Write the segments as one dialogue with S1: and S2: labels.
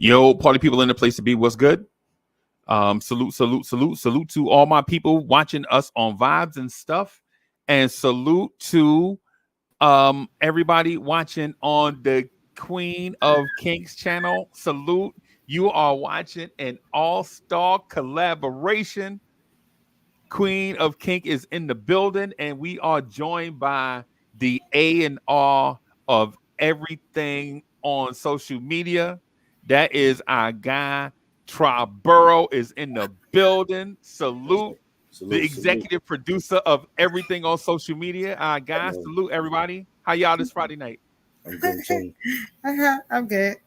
S1: Yo, party people in the place to be. What's good? Salute to all my people watching us on Vibes and stuff, and salute to everybody watching on the Queen of Kinks channel. Salute, you are watching an all-star collaboration. Queen of Kink is in the building, and we are joined by the A&R of everything on social media. That is our guy, Triborough, is in the building. Salute. The
S2: Salute.
S1: executive producer of everything on social media. Our guy,
S2: Hello.
S1: salute everybody. How y'all this Friday night?
S2: I'm good too.
S3: I'm good.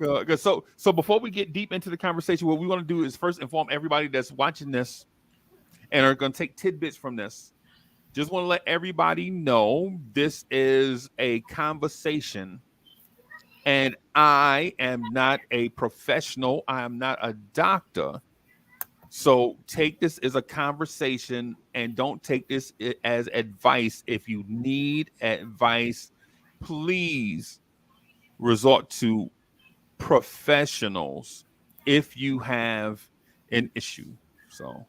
S1: Good. So before we get deep into the conversation, what we want to do is first inform everybody that's watching this and are going to take tidbits from this. Just want to let everybody know this is a conversation, and I am not a professional. I am not a doctor. So take this as a conversation and don't take this as advice. If you need advice, please resort to professionals if you have an issue. So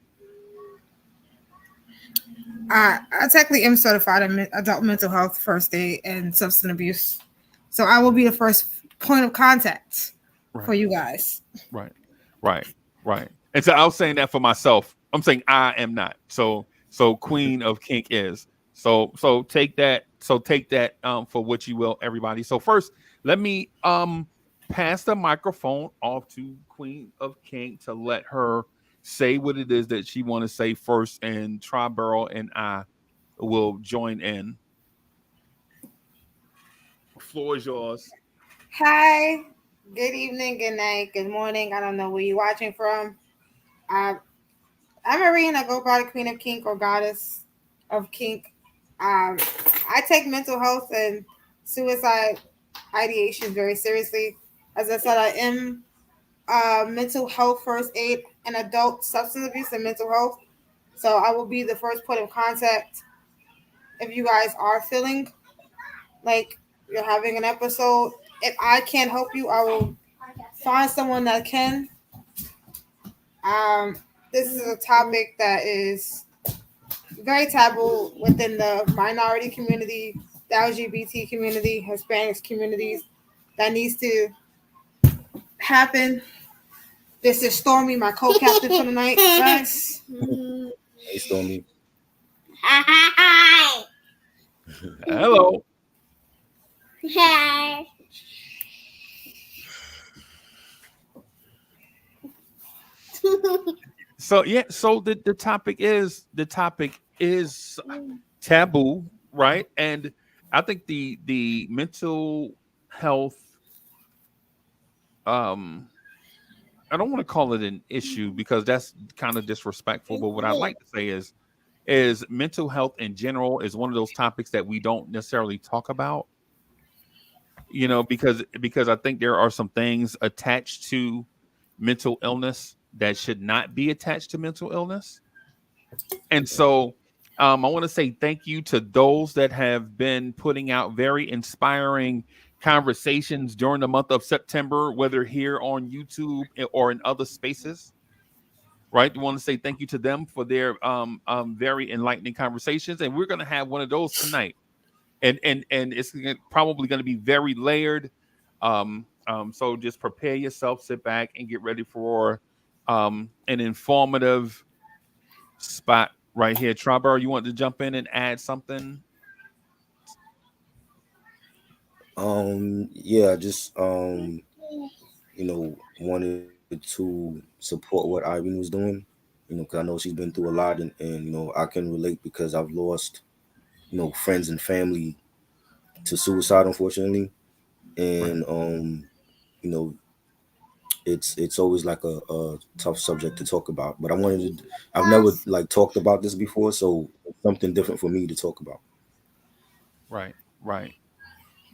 S3: I technically am certified in adult mental health, first aid, and substance abuse. So I will be the first point of contact for you guys.
S1: Right. And so I was saying that for myself. I'm saying I am not. So Queen of Kink is. So take that. So take that for what you will, everybody. So first, let me pass the microphone off to Queen of Kink to let her say what it is that she want to say first, and Triborough and I will join in. The floor is yours.
S3: Hi, good evening, good night, good morning. I don't know where you're watching from. I'm Marine. I go by the Queen of Kink or Goddess of Kink. I take mental health and suicide ideation very seriously. As I said, I am mental health first aid and adult substance abuse and mental health. So I will be the first point of contact if you guys are feeling like you're having an episode. If I can't help you, I will find someone that can. This is a topic that is very taboo within the minority community, the LGBT community, Hispanics communities. That needs to happen. This is Stormy, my co-captain for the night, guys.
S2: Hey, Stormy.
S4: Hi.
S1: Hello.
S4: Hi.
S1: So the topic is taboo, right? And I think the mental health I don't want to call it an issue because that's kind of disrespectful, but what I like to say is mental health in general is one of those topics that we don't necessarily talk about, because I think there are some things attached to mental illness that should not be attached to mental illness. And so I want to say thank you to those that have been putting out very inspiring conversations during the month of September, whether here on YouTube or in other spaces. Right. We want to say thank you to them for their very enlightening conversations. And we're going to have one of those tonight. And it's probably going to be very layered. So just prepare yourself, sit back, and get ready for an informative spot right here. Triborough, you want to jump in and add something?
S2: Yeah, just wanted to support what Irene was doing, because I know she's been through a lot, and I can relate because I've lost, friends and family to suicide, unfortunately, and it's always like a tough subject to talk about. But I've never like talked about this before, so it's something different for me to talk about.
S1: Right.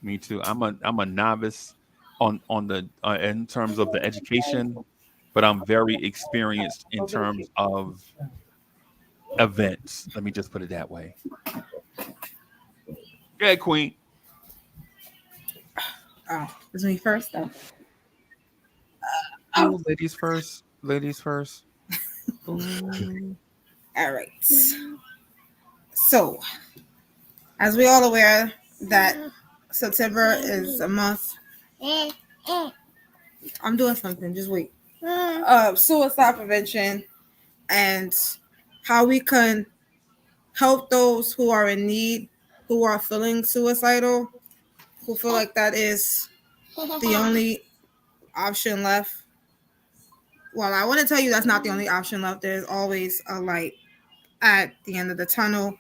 S1: Me too. I'm a novice on the in terms of the education, but I'm very experienced in terms of events. Let me just put it that way. Yeah, Queen.
S3: Oh, it's me first though.
S1: Ooh, ladies first. Ladies first. Ooh.
S3: All right. So, as we all aware that September is a month. I'm doing something. Just wait. Suicide prevention and how we can help those who are in need, who are feeling suicidal, who feel like that is the only option left. Well, I want to tell you that's not the only option left. There's always a light at the end of the tunnel.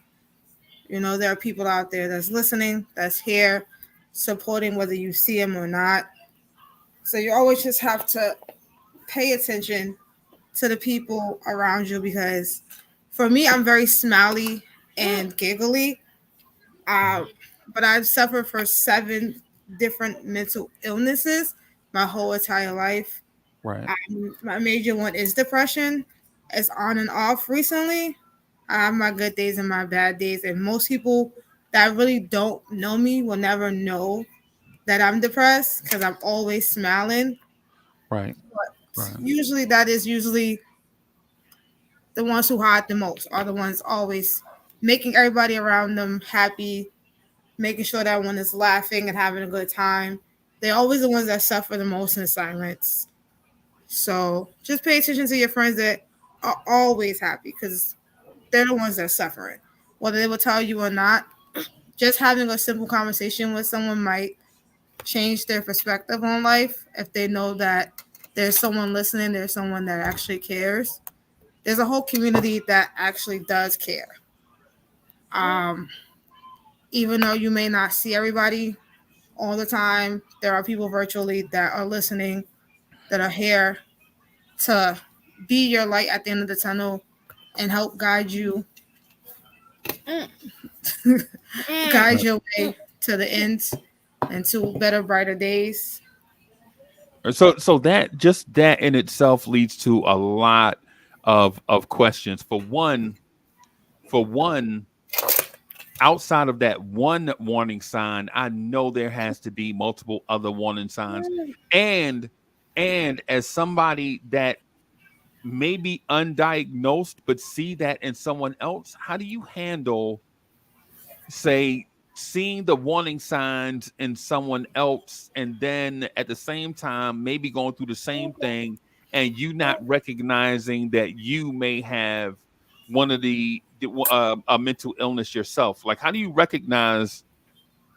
S3: You know, there are people out there that's listening, that's here, supporting whether you see them or not. So you always just have to pay attention to the people around you because for me, I'm very smiley and giggly. Uh, but I've suffered for 7 different mental illnesses my whole entire life.
S1: Right.
S3: My major one is depression. It's on and off recently. I have my good days and my bad days, and most people that really don't know me will never know that I'm depressed because I'm always smiling.
S1: Right. Right.
S3: Usually, that is usually the ones who hide the most are the ones always making everybody around them happy, making sure that one is laughing and having a good time. They're always the ones that suffer the most in silence. So just pay attention to your friends that are always happy because they're the ones that are suffering. Whether they will tell you or not, just having a simple conversation with someone might change their perspective on life if they know that there's someone listening, there's someone that actually cares. There's a whole community that actually does care. Um, Even though you may not see everybody all the time, there are people virtually that are listening, that are here to be your light at the end of the tunnel and help guide you, guide
S1: Right.
S3: your way to the end and to better, brighter days.
S1: So that just that in itself leads to a lot of questions. For one, outside of that one warning sign, I know there has to be multiple other warning signs. And and as somebody that may be undiagnosed but see that in someone else, how do you handle, say, seeing the warning signs in someone else and then at the same time maybe going through the same thing and you not recognizing that you may have one of a mental illness yourself? Like, how do you recognize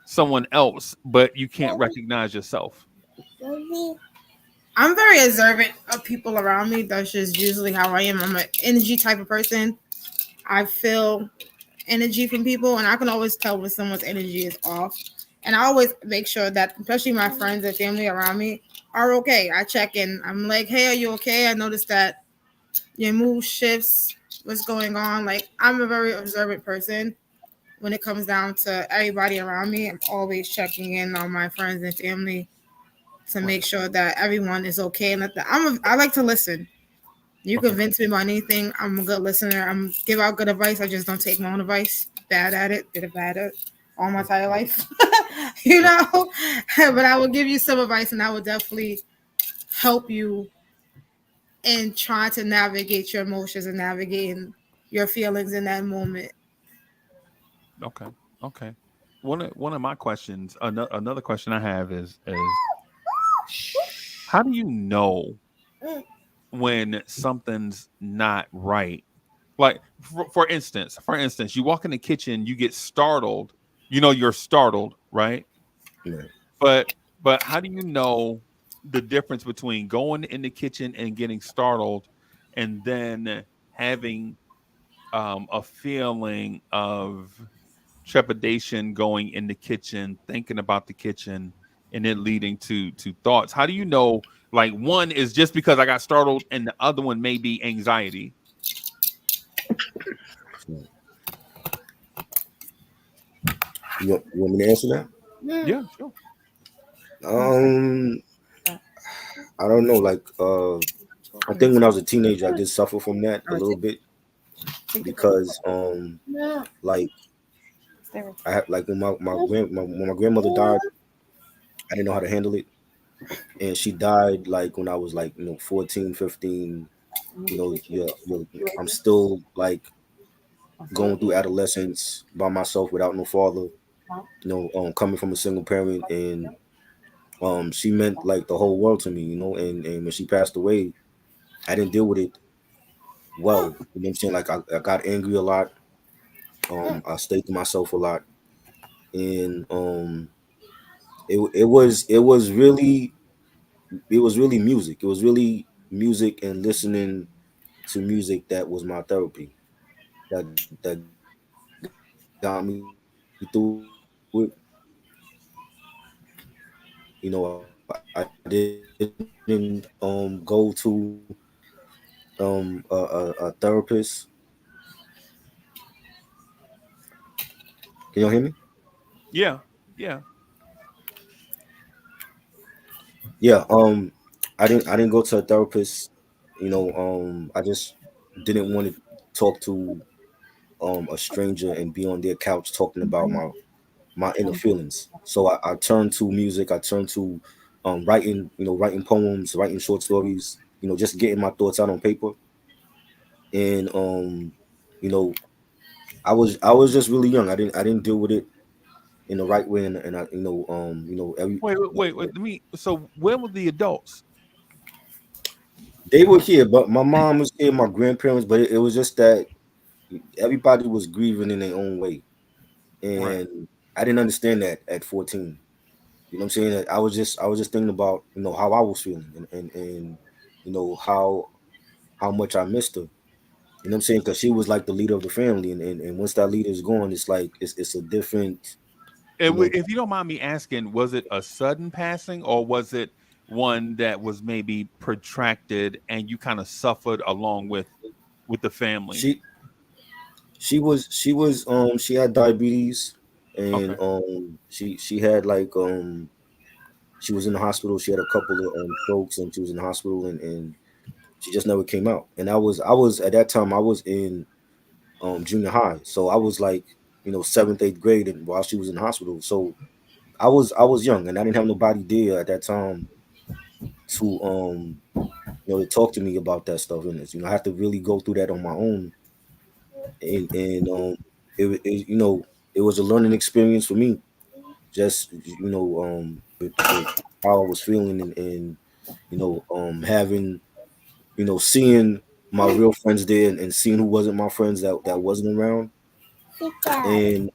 S1: someone else but you can't recognize yourself?
S3: I'm very observant of people around me. That's just usually how I am. I'm an energy type of person. I feel energy from people, and I can always tell when someone's energy is off. And I always make sure that, especially my friends and family around me, are okay. I check in. I'm like, hey, are you okay? I noticed that your mood shifts. What's going on? Like, I'm a very observant person when it comes down to everybody around me. I'm always checking in on my friends and family to
S1: Right.
S3: make sure that everyone is okay. And I like to listen. You
S1: Okay.
S3: convince me about anything. I'm a good listener. I'm give out good advice. I just don't take my own advice. Bad at it. Did it bad at it all my entire life. you
S1: Right.
S3: know. But I will give you some advice, and I will definitely help you in trying to navigate your emotions and navigating your feelings in that moment.
S1: Okay. Okay. One of my questions, another question I have is how do you know when something's not right? Like, for instance, you walk in the kitchen, you get startled. You know you're startled, right?
S2: Yeah.
S1: But how do you know the difference between going in the kitchen and getting startled, and then having a feeling of trepidation going in the kitchen, thinking about the kitchen, and then leading to thoughts? How do you know, like, one is just because I got startled and the other one may be anxiety?
S2: So, you want me to answer that?
S1: Yeah, sure.
S2: Um, I don't know. Like, I think when I was a teenager, I did suffer from that a little bit because, like, I had like when my grandmother died, I didn't know how to handle it. and she died like when I was like 14, 15. I'm still like going through adolescence by myself without no father. Coming from a single parent, and she meant like the whole world to me. And when she passed away, I didn't deal with it well. You know what I'm saying? Like I got angry a lot. I stayed to myself a lot, and it was really music. It was really music and listening to music that was my therapy. That got me through it. I didn't go to a therapist. Can y'all hear me?
S1: Yeah, yeah.
S2: Yeah. I didn't go to a therapist. I just didn't want to talk to a stranger and be on their couch talking about my inner feelings. So I turned to music. I turned to writing poems, writing short stories. Just getting my thoughts out on paper. And you know, I was just really young. I didn't deal with it in the right way, and I every
S1: Wait. Let me. So where were the adults?
S2: they were here, but my mom was here, my grandparents, but it was just that everybody was grieving in their own way,
S1: Right.
S2: and I didn't understand that at 14. You know what I'm saying? That I was just thinking about how I was feeling, and how much I missed her. You know what I'm saying? Because she was like the leader of the family, and once that leader is gone, it's like it's a different, you know.
S1: If you don't mind me asking, was it a sudden passing or was it one that was maybe protracted and you kind of suffered along with the family?
S2: She she had diabetes, and
S1: Okay.
S2: she had like she was in the hospital. She had a couple of strokes, and she was in the hospital, and she just never came out. And I was at that time I was in junior high, so I was like seventh, eighth grade, and while she was in the hospital, so I was young, and I didn't have nobody there at that time to to talk to me about that stuff. And I have to really go through that on my own, and it was a learning experience for me, just with how I was feeling, and having seeing my real friends there, and seeing who wasn't my friends that wasn't around, and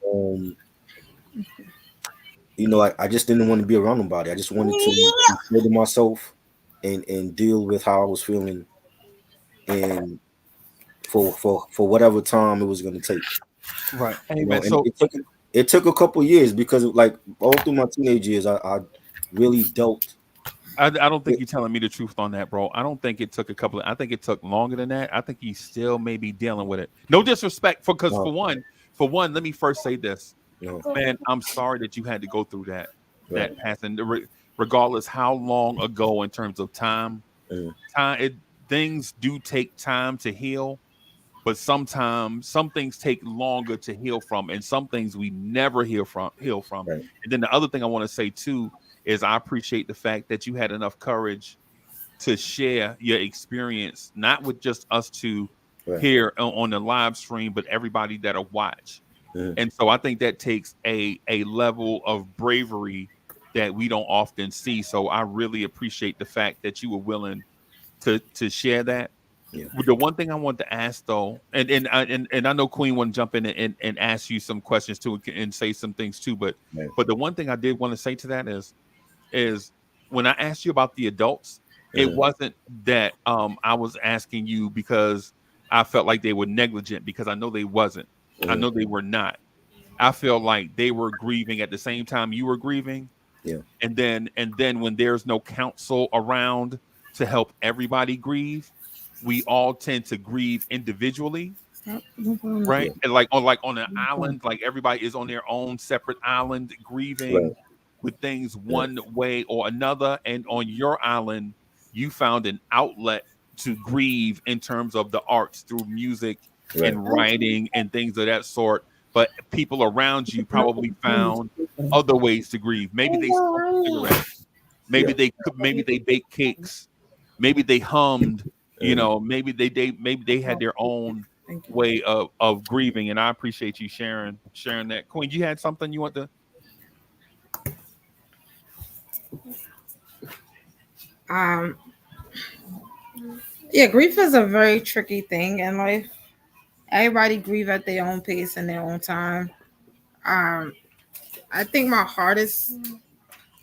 S2: I just didn't want to be around nobody. I just wanted to be good to myself, and deal with how I was feeling, and for whatever time it was going to take.
S1: Right. Hey man,
S2: And
S1: so
S2: it took a couple years, because like all through my teenage years, I really dealt
S1: I don't think
S2: with.
S1: you're telling me the truth on that, bro. I don't think it took a couple of, I think it took longer than that. I think you still may be dealing with it. No disrespect for because
S2: uh,
S1: for one, let me first say this.
S2: you know,
S1: Man, I'm sorry that you had to go through
S2: right.
S1: that passing. Regardless how long ago in terms of time,
S2: Mm,
S1: things do take time to heal, but sometimes some things take longer to heal from, and some things we never heal from.
S2: right.
S1: And then the other thing I want to say too is I appreciate the fact that you had enough courage to share your experience, not with just us two
S2: Right.
S1: here on the live stream, but everybody that'll watch.
S2: Mm,
S1: And so I think that takes a level of bravery that we don't often see. So I really appreciate the fact that you were willing to share that.
S2: yeah.
S1: The one thing I want to ask though, and I know Queen want to jump in and ask you some questions too, and say some things too, but
S2: Right.
S1: the one thing I did want to say to that is when I asked you about the adults, it
S2: Mm,
S1: wasn't that I was asking you because I felt like they were negligent, because I know they wasn't. I
S2: mm,
S1: know they were not. I feel like they were grieving at the same time you were grieving.
S2: yeah.
S1: And then when there's no counsel around to help everybody grieve, we all tend to grieve individually, right?
S2: Yeah.
S1: And like on an island, like everybody is on their own separate island
S2: Right.
S1: grieving with things
S2: Right.
S1: one way or another. And on your island, you found an outlet to grieve in terms of the arts through music
S2: Right.
S1: and writing and things of that sort. But people around you probably found other ways to grieve. Maybe they smoked a cigarette. Maybe
S2: Yeah.
S1: they could, maybe they baked cakes, maybe they hummed,
S2: Mm.
S1: maybe they had their own
S3: Thank you.
S1: way of grieving. And I appreciate you sharing that. Queen, you had something you want to.
S3: Um, yeah, grief is a very tricky thing in life. Everybody grieve at their own pace and their own time. Um, I think my hardest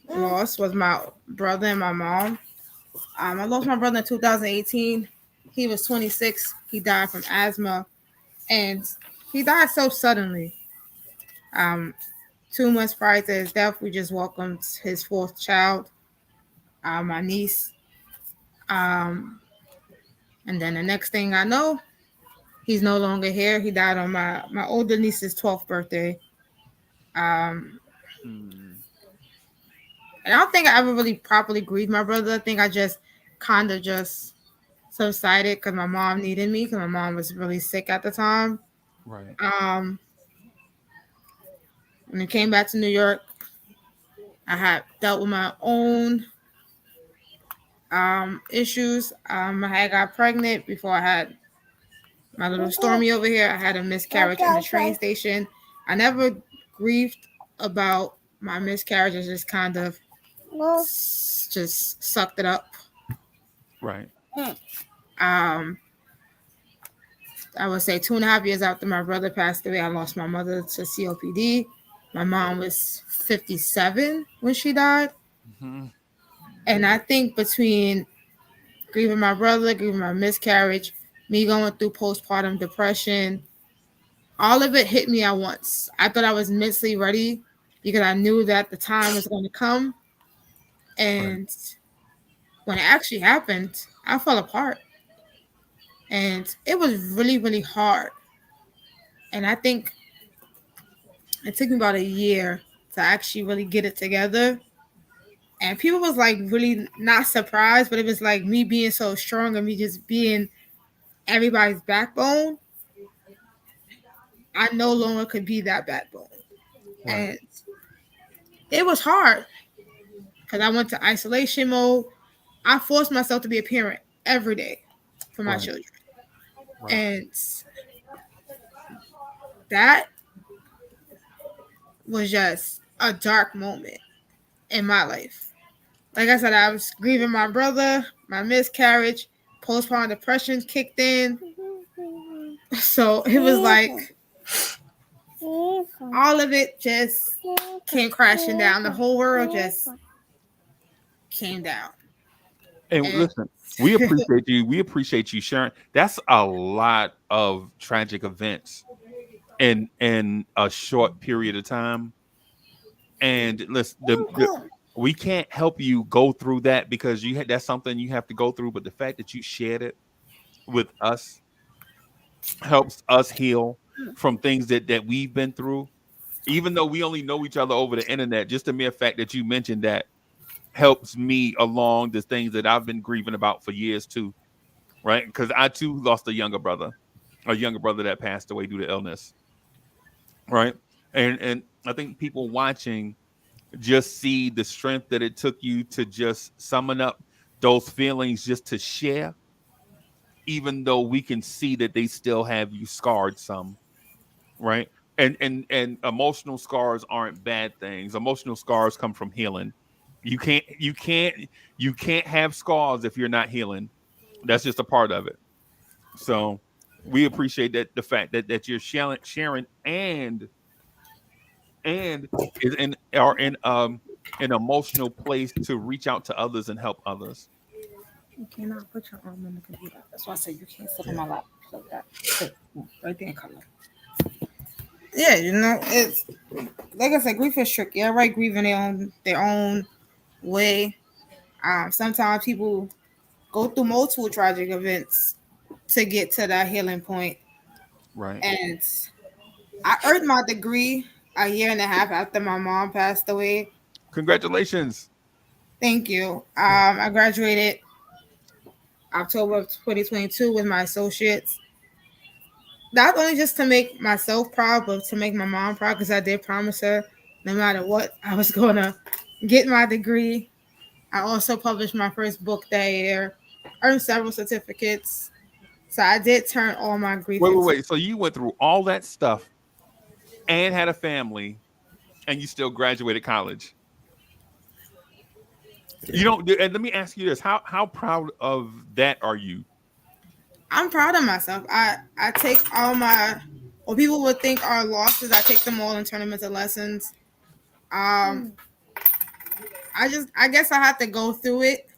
S3: loss was my brother and my mom. I lost my brother in 2018. He was 26. He died from asthma, and he died so suddenly. Um, 2 months prior to his death, we just welcomed his fourth child, my niece. Um, and then the next thing I know, he's no longer here. He died on my older niece's 12th birthday. Um,
S1: Hmm,
S3: and I don't think I ever really properly grieved my brother. I think I just kind of just subsided because my mom needed me because my mom was really sick at the time.
S1: right.
S3: Um, when I came back to New York, I had dealt with my own issues. I had got pregnant before I had my little Stormy over here. I had a miscarriage in the train station. I never grieved about my miscarriage. I just kind of just sucked it up.
S1: Right.
S3: Um, I would say 2.5 years after my brother passed away, I lost my mother to COPD. My mom was 57 when she died.
S1: Hmm.
S3: And I think between grieving my brother, grieving my miscarriage, me going through postpartum depression, all of it hit me at once. I thought I was mentally ready because I knew that the time was going to come.
S1: Right.
S3: And when it actually happened, I fell apart. And it was really, really hard. And I think it took me about a year to actually really get it together. And people was like really not surprised, but it was like me being so strong and me just being everybody's backbone. I no longer could be that backbone.
S1: Right.
S3: And it was hard because I went to isolation mode. I forced myself to be a parent every day for my
S1: Right.
S3: children.
S1: Right.
S3: And that was just a dark moment in my life. Like I said, I was grieving my brother, my miscarriage, postpartum depression kicked in. So it was like all of it just came crashing down. The whole world just came down.
S1: And
S3: And
S1: listen, we appreciate you. We appreciate you sharing. That's a lot of tragic events in a short period of time. And listen, we can't help you go through that because that's something you have to go through. But the fact that you shared it with us helps us heal from things that we've been through. Even though we only know each other over the internet, just the mere fact that you mentioned that helps me along the things that I've been grieving about for years too, right? Because I too lost a younger brother that passed away due to illness, right? And I think people watching just see the strength that it took you to just summon up those feelings just to share, even though we can see that they still have you scarred some, right? And emotional scars aren't bad things. Emotional scars come from healing. You can't have scars if you're not healing. That's just a part of it. So we appreciate that, the fact that you're sharing and is in are in an emotional place to reach out to others and help others.
S3: you cannot put your arm on the computer. That's why I said you can't sit on
S2: Yeah.
S3: my lap. Like that. Sit right there in color. Yeah, it's like I said, grief is tricky. Everybody grieve in their own way. Sometimes people go through multiple tragic events to get to that healing point.
S1: Right.
S3: And I earned my degree a year and a half after my mom passed away.
S1: Congratulations.
S3: Thank you. I graduated October of 2022 with my associates. Not only just to make myself proud, but to make my mom proud because I did promise her no matter what, I was going to get my degree. I also published my first book that year, earned several certificates. So I did turn all my grief
S1: Wait, wait,
S3: into.
S1: wait. So you went through all that stuff and had a family, and you still graduated college. You
S2: Yeah.
S1: don't. And let me ask you this: how proud of that are you?
S3: I'm proud of myself. I take all my, what people would think are losses, I take them all and turn them into lessons. Um, I guess I have to go through it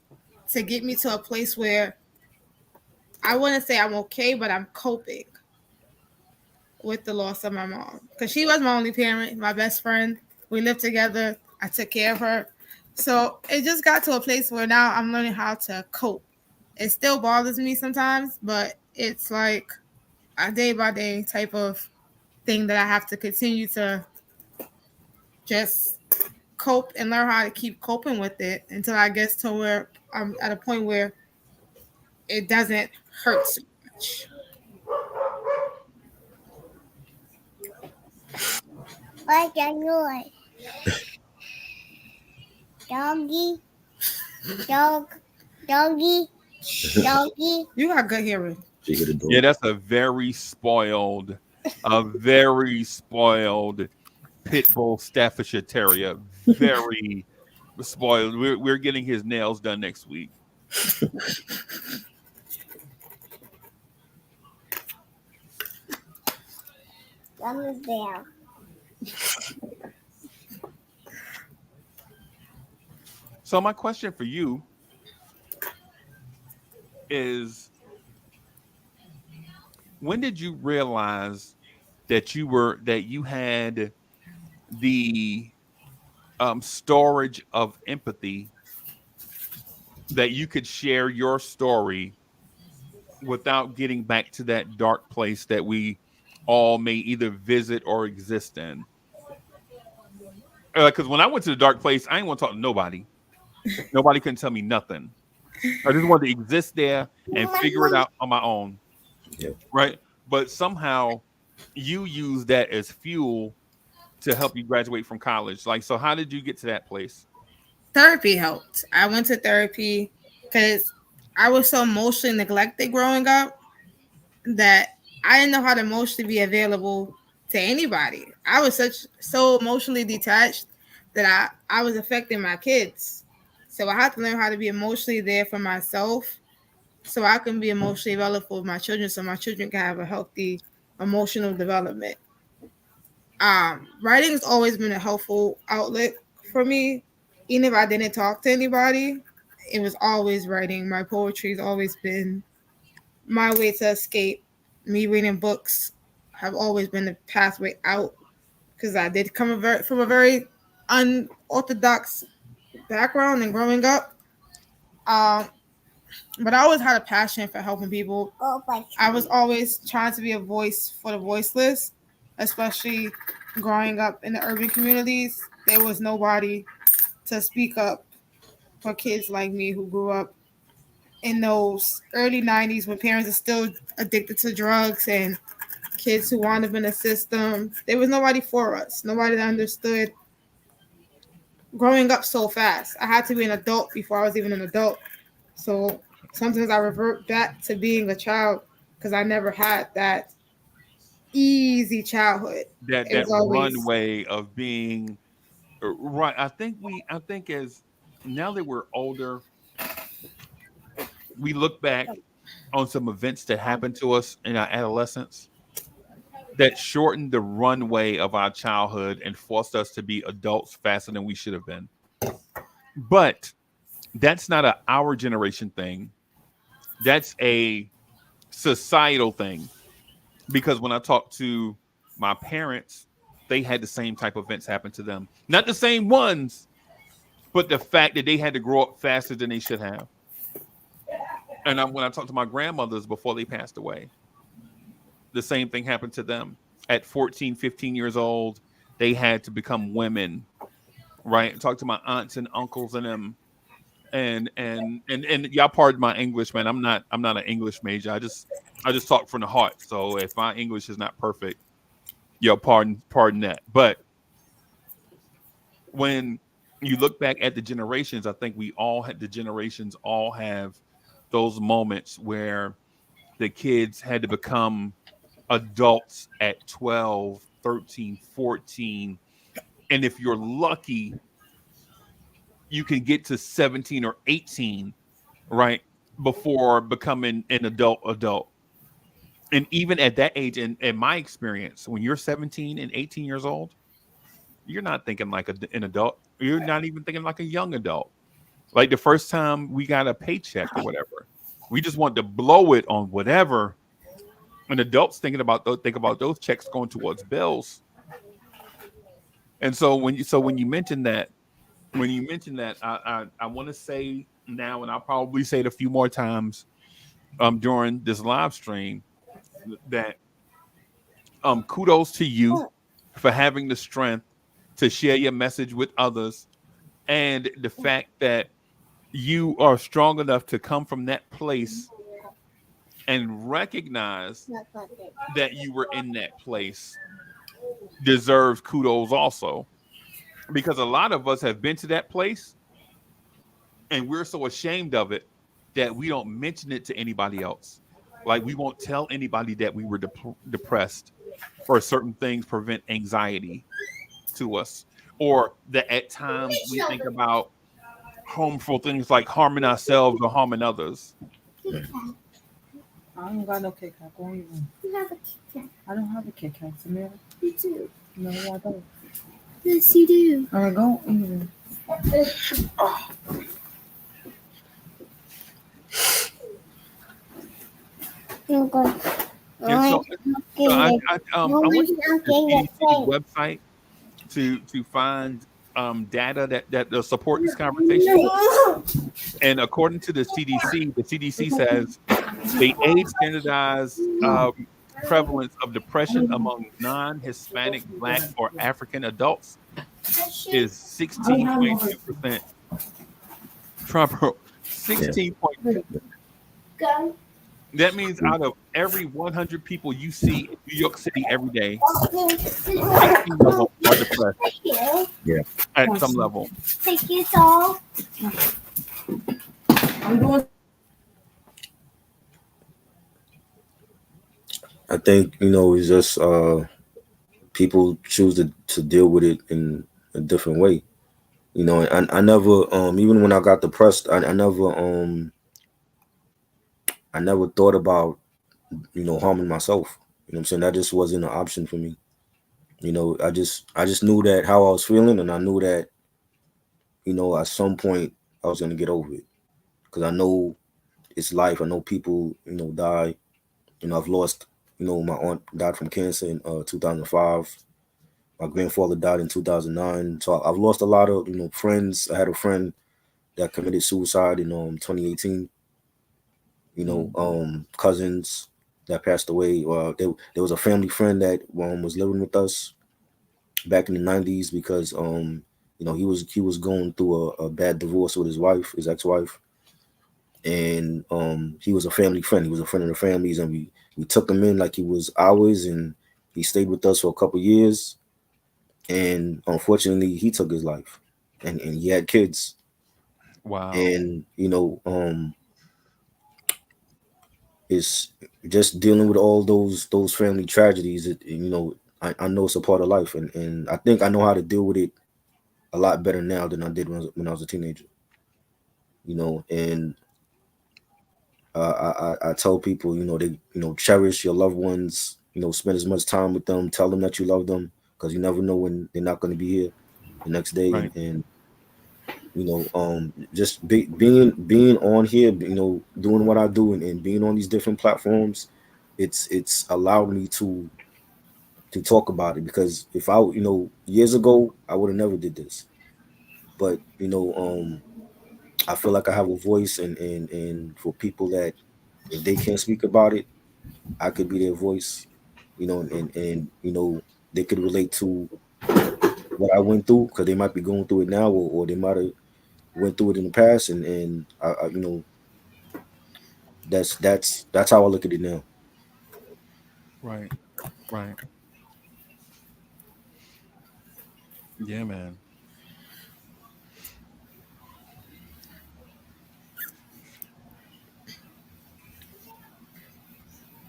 S3: to get me to a place where I wouldn't say I'm okay, but I'm coping with the loss of my mom because she was my only parent, my best friend. We lived together. I took care of her. So it just got to a place where now I'm learning how to cope. It still bothers me sometimes, but it's like a day by day type of thing that I have to continue to just cope and learn how to keep coping with it until I get to where I'm at a point where it doesn't hurt so much.
S4: What's the noise? Doggy, dog, doggy, doggy.
S3: You got good hearing.
S2: She hit the door.
S1: Yeah, that's a very spoiled pit bull Staffordshire Terrier. Very spoiled. We're getting his nails done next week.
S4: Mama bear.
S1: So my question for you is, when did you realize that you had the storage of empathy that you could share your story without getting back to that dark place that we all may either visit or exist in? Because when I went to the dark place, I didn't want to talk to nobody. Nobody couldn't tell me nothing. I just wanted to exist there and figure it out on my own.
S2: Yeah.
S1: Right. But somehow you use that as fuel to help you graduate from college. Like, so how did you get to that place?
S3: Therapy helped. I went to therapy because I was so emotionally neglected growing up that I didn't know how to emotionally be available to anybody. I was so emotionally detached that I was affecting my kids. So I had to learn how to be emotionally there for myself so I can be emotionally available for my children so my children can have a healthy emotional development. Writing has always been a helpful outlet for me. Even if I didn't talk to anybody, it was always writing. My poetry has always been my way to escape. Me reading books have always been the pathway out because I did come from a very unorthodox background and growing up. Um, but I always had a passion for helping people.
S4: Go by
S3: I was always trying to be a voice for the voiceless, especially growing up in the urban communities. There was nobody to speak up for kids like me who grew up in those early 90s when parents are still addicted to drugs and kids who wound up in the system. There was nobody for us, nobody that understood growing up so fast. I had to be an adult before I was even an adult. So sometimes I revert back to being a child because I never had that easy childhood. It
S1: That
S3: was always
S1: runway of being right. I think as now that we're older, we look back on some events that happened to us in our adolescence that shortened the runway of our childhood and forced us to be adults faster than we should have been. But that's not a our generation thing. That's a societal thing. Because when I talk to my parents, they had the same type of events happen to them. Not the same ones, but the fact that they had to grow up faster than they should have. And when I talked to my grandmothers before they passed away, the same thing happened to them. At 14, 15 years old, they had to become women, right? Talk to my aunts and uncles and them. And y'all pardon my English, man. I'm not an English major. I just talk from the heart. So if my English is not perfect, y'all pardon that. But when you look back at the generations, I think we all had the generations all have those moments where the kids had to become adults at 12, 13, 14. And if you're lucky, you can get to 17 or 18, right? Before becoming an adult. And even at that age, in my experience, when you're 17 and 18 years old, you're not thinking like an adult. You're not even thinking like a young adult. Like the first time we got a paycheck or whatever, we just want to blow it on whatever. And adults think about those checks going towards bills. And so when you mentioned that, I want to say now, and I'll probably say it a few more times during this live stream, that kudos to you for having the strength to share your message with others, and the fact that you are strong enough to come from that place and recognize that you were in that place deserves kudos also, because a lot of us have been to that place and we're so ashamed of it that we don't mention it to anybody else. Like we won't tell anybody that we were depressed, or certain things prevent anxiety to us, or that at times we think about harmful things like harming ourselves or harming others.
S3: I don't got no Kit Kat. Go even. You have a Kit Kat. I don't have a Kit Kat, Samira. You do. No, I don't. Yes, you do. All right, go even. Oh.
S1: And so I want you to the CDC website to find data that support this conversation. And according to the CDC says the age standardized prevalence of depression among non-Hispanic, Black, or African adults is 16.2%. Trump,
S2: Yeah.
S1: 16.2. That means out of every 100 people you see in New York City every day, 16 of them are depressed.
S2: Yeah.
S1: At some level.
S4: Take it all.
S3: I'm going.
S2: I think it's just people choose to deal with it in a different way. I never even when I got depressed, I never thought about harming myself. You know what I'm saying? That just wasn't an option for me. I just knew that how I was feeling, and I knew that at some point I was gonna get over it, because I know it's life. I know people die. I've lost. My aunt died from cancer in 2005. My grandfather died in 2009. So I've lost a lot of friends. I had a friend that committed suicide in 2018. Cousins that passed away. There was a family friend that was living with us back in the 90s, because he was going through a bad divorce with his ex-wife, and he was a family friend. He was a friend of the families, and we took him in like he was ours, and he stayed with us for a couple years. And unfortunately, he took his life, and he had kids.
S1: Wow.
S2: And it's just dealing with all those family tragedies. I know it's a part of life, and I think I know how to deal with it a lot better now than I did when I was a teenager. And I tell people, they cherish your loved ones. Spend as much time with them. Tell them that you love them, because you never know when they're not going to be here the next day.
S1: Right.
S2: And just being on here, doing what I do, and being on these different platforms, it's allowed me to talk about it. Because if I years ago, I would have never did this. But I feel like I have a voice, and for people that, if they can't speak about it, I could be their voice. And they could relate to what I went through, because they might be going through it now, or they might have went through it in the past. And that's how I look at it now.
S1: Right. Right. Yeah, man.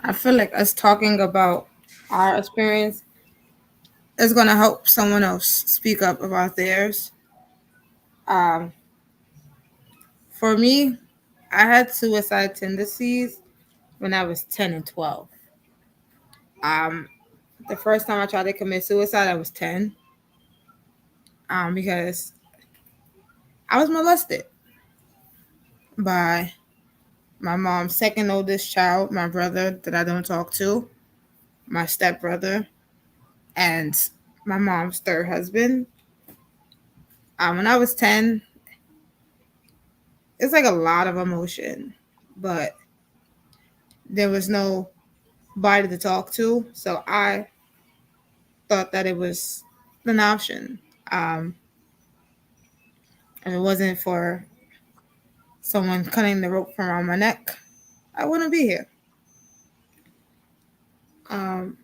S3: I feel like us talking about our experience is going to help someone else speak up about theirs. Um, for me, I had suicide tendencies when I was 10 and 12. Um, the first time I tried to commit suicide, I was 10 because I was molested by my mom's second oldest child, my brother that I don't talk to, my stepbrother, and my mom's third husband. When I was 10, it's like a lot of emotion, but there was nobody to talk to. So I thought that it was an option. If it wasn't for someone cutting the rope from around my neck, I wouldn't be here. Um,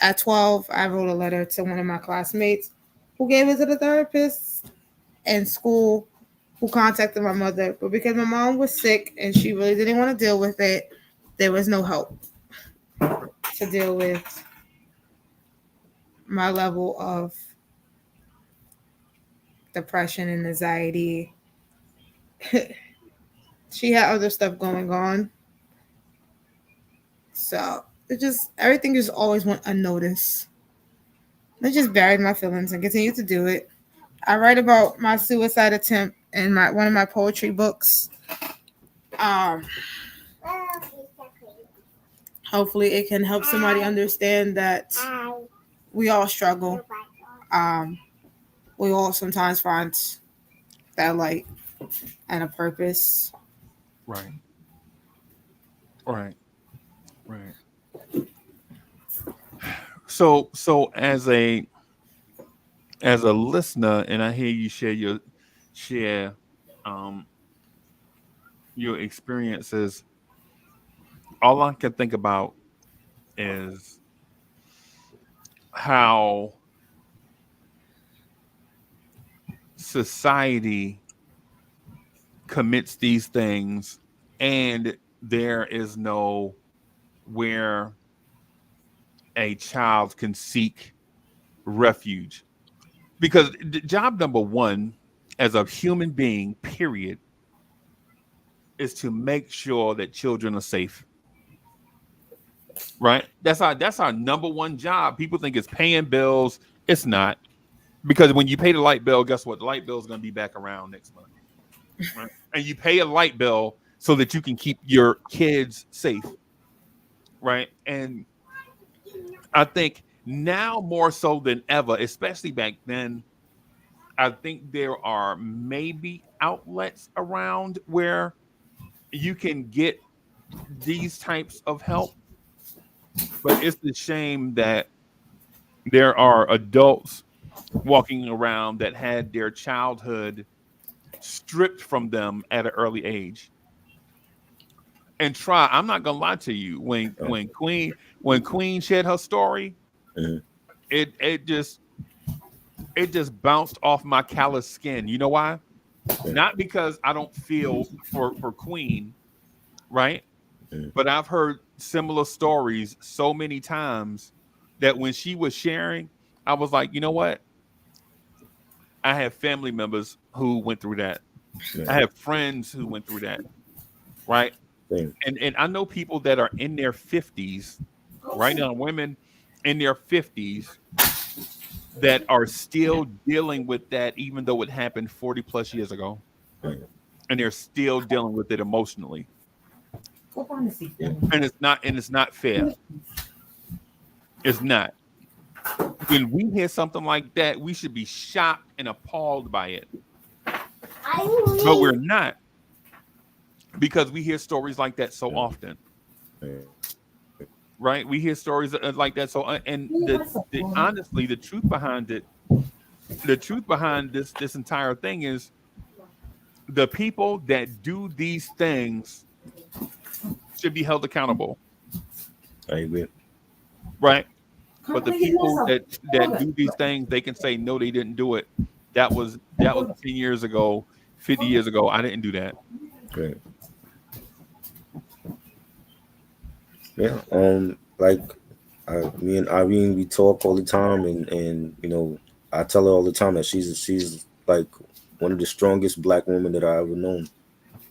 S3: at 12, I wrote a letter to one of my classmates who gave it to the therapist in school who contacted my mother. But because my mom was sick and she really didn't want to deal with it, there was no help to deal with my level of depression and anxiety. She had other stuff going on. So it just, everything just always went unnoticed. I just buried my feelings and continued to do it. I write about my suicide attempt in one of my poetry books. Um, hopefully, it can help somebody understand that we all struggle. We all sometimes find that light and a purpose.
S1: Right. Right. Right. So as a listener, and I hear you share um your experiences, all I can think about is how society commits these things and there is no where a child can seek refuge because job number one as a human being period is to make sure that children are safe, right? That's our number one job. People think it's paying bills. It's not, because when you pay the light bill, guess what? The light bill is going to be back around next month, right? And you pay a light bill so that you can keep your kids safe, right? And I think now more so than ever, especially back then, I think there are maybe outlets around where you can get these types of help, but it's a shame that there are adults walking around that had their childhood stripped from them at an early age. And I'm not gonna lie to you, when Queen shared her story,
S2: Mhm.
S1: it just bounced off my callous skin. You know why? Not because I don't feel for Queen, right?
S2: Mhm.
S1: But I've heard similar stories so many times that when she was sharing, I was like, you know what? I have family members who went through that. I
S2: Yeah.
S1: have friends who went through that, right?
S2: Same.
S1: And I know people that are in their 50s right now, women in their 50s that are still dealing with that, even though it happened 40 plus years ago,
S2: Yeah.
S1: and they're still dealing with it emotionally.
S2: Yeah.
S1: And it's not fair. It's not. When we hear something like that, we should be shocked and appalled by it. But we're not, because we hear stories like that so often,
S2: Yeah.
S1: right? We hear stories like that. So, and the honestly, the truth behind this entire thing is the people that do these things should be held accountable,
S2: I agree.
S1: right? But the people that do these things, they can say no, they didn't do it. That was 10 years ago, 50 years ago. I didn't do that.
S2: Great. Yeah. Like me and Irene, we talk all the time, and I tell her all the time that she's like one of the strongest black women that I ever known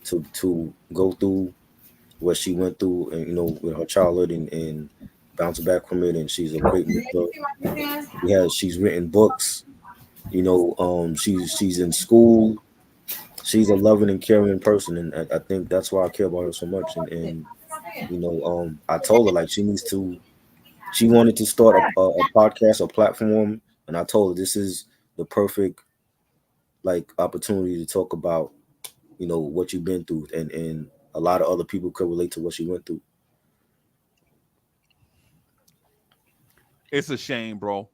S2: to go through what she went through, and with her childhood, and bounce back from it. And she's a great mentor. She's written books. She's in school. She's a loving and caring person, and I think that's why I care about her so much. And I told her like she needs to. She wanted to start a podcast or platform, and I told her this is the perfect like opportunity to talk about what you've been through, and a lot of other people could relate to what she went through.
S1: It's a shame, bro,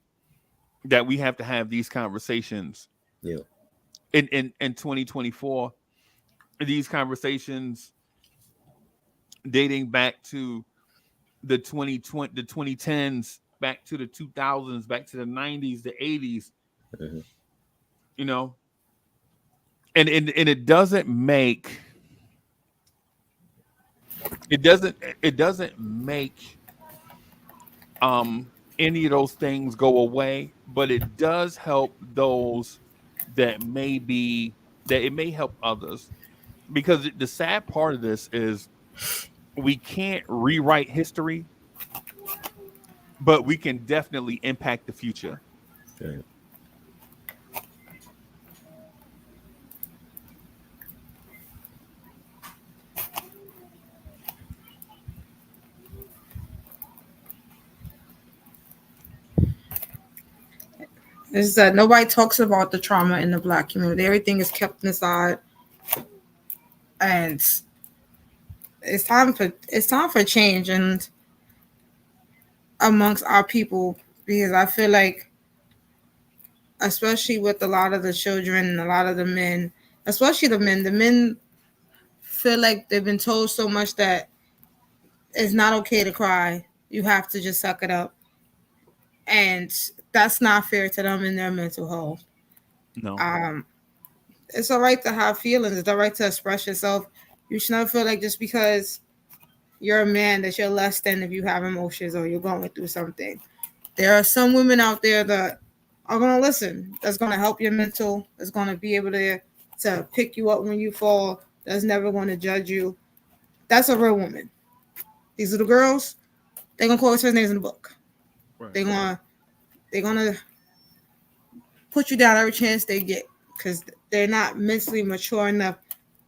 S1: that we have to have these conversations
S2: Yeah.
S1: in 2024. These conversations dating back to the 2020, the 2010s, back to the 2000s, back to the 90s, the 80s,
S2: Hmm.
S1: you know, and it doesn't make it doesn't make any of those things go away, but it does help those that may be that it may help others, because the sad part of this is we can't rewrite history, but we can definitely impact the future.
S2: Yeah.
S3: Is that nobody talks about the trauma in the black community. Everything is kept inside, and it's time for change and amongst our people, because I feel like, especially with a lot of the children and a lot of the men, especially the men feel like they've been told so much that it's not okay to cry. You have to just suck it up, and that's not fair to them and their mental health.
S1: No,
S3: Um, it's all right to have feelings. It's all right to express yourself. You should never feel like just because you're a man that you're less than if you have emotions or you're going through something. There are some women out there that are gonna listen. That's gonna help your mental. That's gonna be able to pick you up when you fall. That's never gonna judge you. That's a real woman. These little girls, they're gonna call certain names in the book.
S1: right.
S3: They're gonna put you down every chance they get because they're not mentally mature enough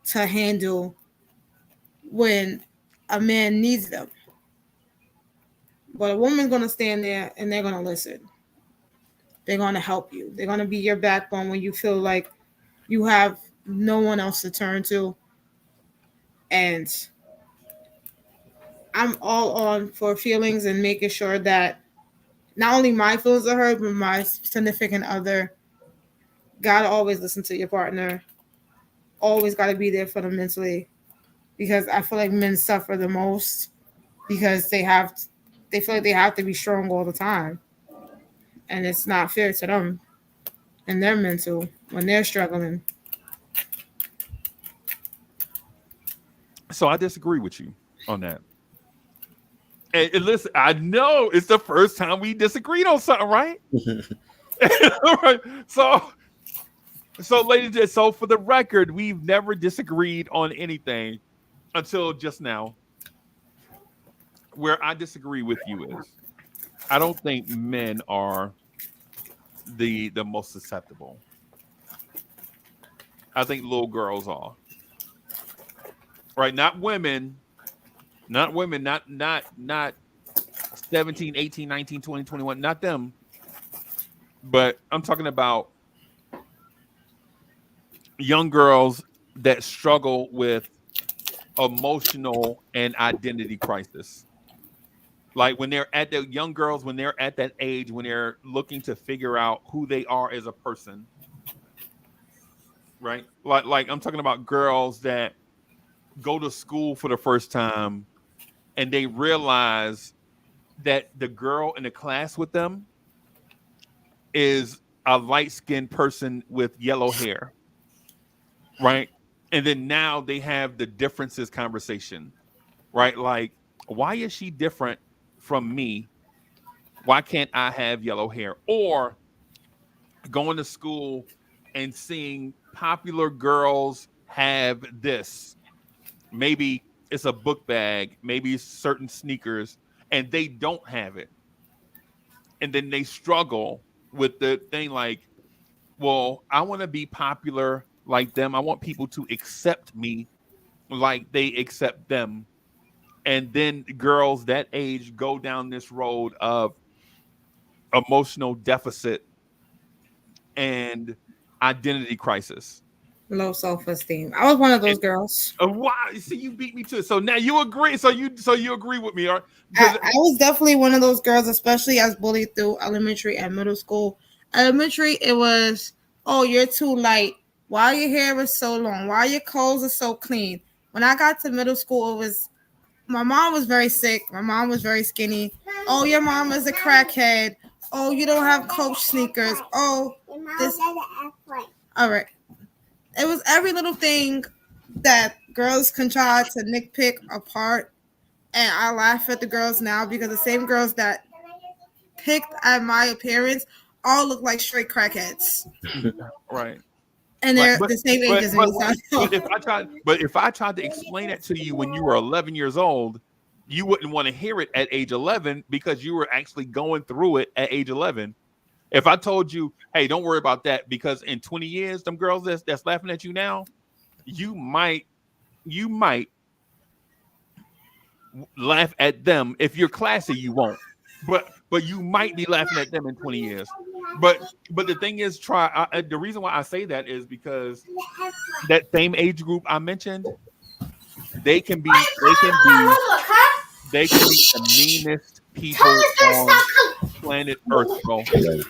S3: to handle when a man needs them. But a woman's gonna stand there and they're gonna listen. They're gonna help you. They're gonna be your backbone when you feel like you have no one else to turn to. And I'm all on for feelings and making sure that not only my feelings are heard, but my significant other. Gotta always listen to your partner. Always gotta be there for them mentally, because I feel like men suffer the most because they feel like they have to be strong all the time, and it's not fair to them and their mental when they're struggling.
S1: So I disagree with you on that. And listen, I know it's the first time we disagreed on something, right? All right. So, ladies, so for the record, we've never disagreed on anything until just now. Where I disagree with you is I don't think men are the most susceptible. I think little girls are. Right? Not women, not women, not 17, 18, 19, 20, 21, not them. But I'm talking about young girls that struggle with emotional and identity crisis. Like when they're at the young girls, when they're at that age, when they're looking to figure out who they are as a person, right? Like I'm talking about girls that go to school for the first time and they realize that the girl in the class with them is a light-skinned person with yellow hair, right? And then now they have the differences conversation, right? Like, Why is she different from me? Why can't I have yellow hair? Or going to school and seeing popular girls have this. Maybe it's a book bag, maybe it's certain sneakers, and they don't have it. And then they struggle with the thing like, well, I want to be popular like them. I want people to accept me like they accept them. And then girls that age go down this road of emotional deficit and identity crisis.
S3: Low self-esteem. I was one of those
S1: And
S3: girls.
S1: wow, see, you beat me to it. So now you agree. So you agree with me, or because
S3: I was definitely one of those girls, especially as bullied through elementary and middle school. Elementary, it was, oh, you're too light. Why your hair is so long? Why your clothes are so clean? When I got to middle school, it was my mom was very sick. My mom was very skinny. Oh, your mom is a crackhead. Oh, you don't have Coach sneakers. Oh, this. All right. It was every little thing that girls contrive to nitpick apart. And I laugh at the girls now because the same girls that picked at my appearance all look like straight crackheads.
S1: right,
S3: And
S1: right,
S3: they're the same age as me.
S1: but if I tried to explain it to you when you were 11 years old, you wouldn't want to hear it at age 11 because you were actually going through it at age 11. If I told you, hey, don't worry about that because in 20 years, them girls that's laughing at you now, you might laugh at them. If you're classy, you won't. But you might be laughing at them in 20 years. But the thing is, the reason why I say that is because that same age group I mentioned, they can be the meanest people on planet Earth, bro.
S2: Right.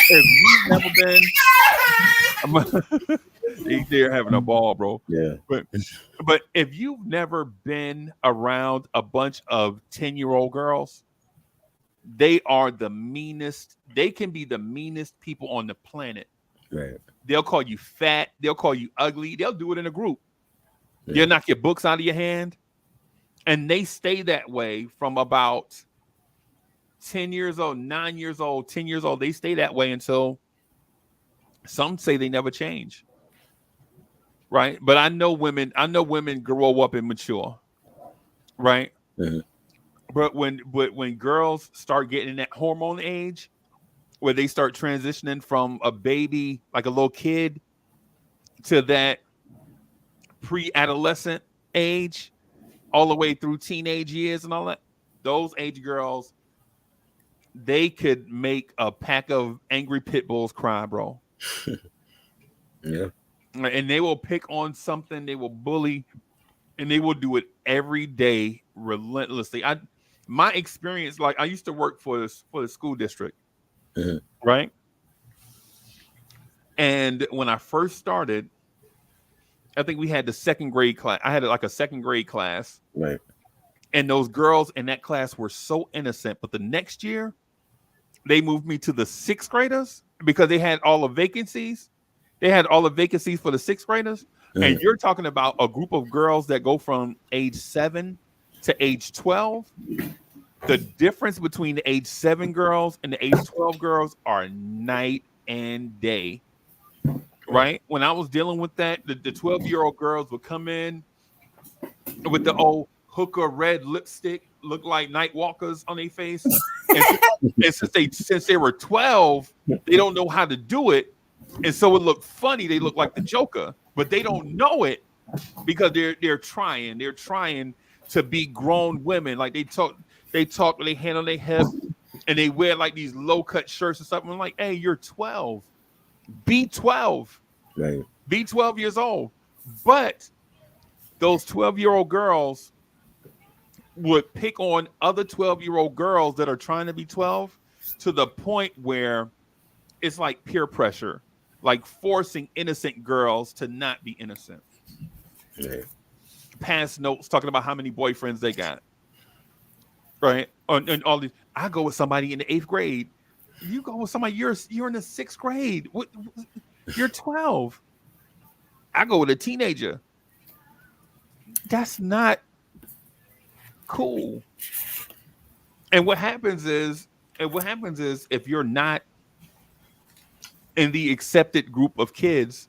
S1: If you've never been, they're having a ball, bro.
S2: Yeah.
S1: But if you've never been around a bunch of 10-year-old girls, they are the meanest. They can be the meanest people on the planet.
S2: Right.
S1: They'll call you fat. They'll call you ugly. They'll do it in a group.
S2: Yeah.
S1: They'll knock your books out of your hand. And they stay that way from about 10 years old, 9 years old, 10 years old. They stay that way until some say they never change. Right. But I know women grow up and mature. Right.
S2: Mhm.
S1: But when girls start getting in that hormone age where they start transitioning from a baby, like a little kid, to that pre-adolescent age, all the way through teenage years and all that, those age girls, they could make a pack of angry pit bulls cry, bro.
S2: Yeah.
S1: And they will pick on something, they will bully, and they will do it every day relentlessly. My experience, like I used to work for the school district,
S2: Mhm.
S1: right? And when I first started, I think we had the second grade class. I had like a second grade class,
S2: Right.
S1: and those girls in that class were so innocent. But the next year, they moved me to the sixth graders because they had all the vacancies. They had all the vacancies for the sixth graders. And
S2: Mhm.
S1: you're talking about a group of girls that go from age 7 to age 12. The difference between the age 7 girls and the age 12 girls are night and day. Right? When I was dealing with that, the 12-year-old girls would come in with the old hooker red lipstick, look like night walkers on their face. And, and since they were 12, they don't know how to do it. And so it looked funny. They look like the Joker, but they don't know it because they're trying. They're trying to be grown women. Like they talk with their hand on their hip and they wear like these low-cut shirts or something. I'm like, hey, you're 12. Be 12.
S2: Right.
S1: Be 12 years old. But those 12-year-old girls would pick on other 12-year-old girls that are trying to be 12 to the point where it's like peer pressure, like forcing innocent girls to not be innocent.
S2: Right.
S1: Pass notes talking about how many boyfriends they got. Right? And all these. I go with somebody in the 8th grade. You go with somebody, you're in the 6th grade. You're 12. I go with a teenager. That's not cool. And what happens is, if you're not in the accepted group of kids,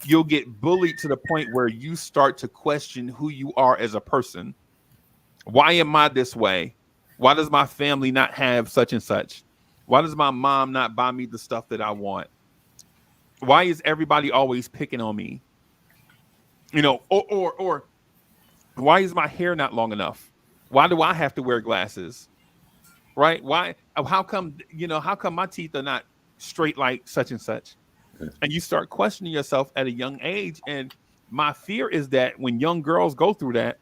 S1: you'll get bullied to the point where you start to question who you are as a person. Why am I this way? Why does my family not have such and such? Why does my mom not buy me the stuff that I want? Why is everybody always picking on me? Or why is my hair not long enough? Why do I have to wear glasses? Right? Why? How come? How come my teeth are not straight like such and such? And you start questioning yourself at a young age. And my fear is that when young girls go through that,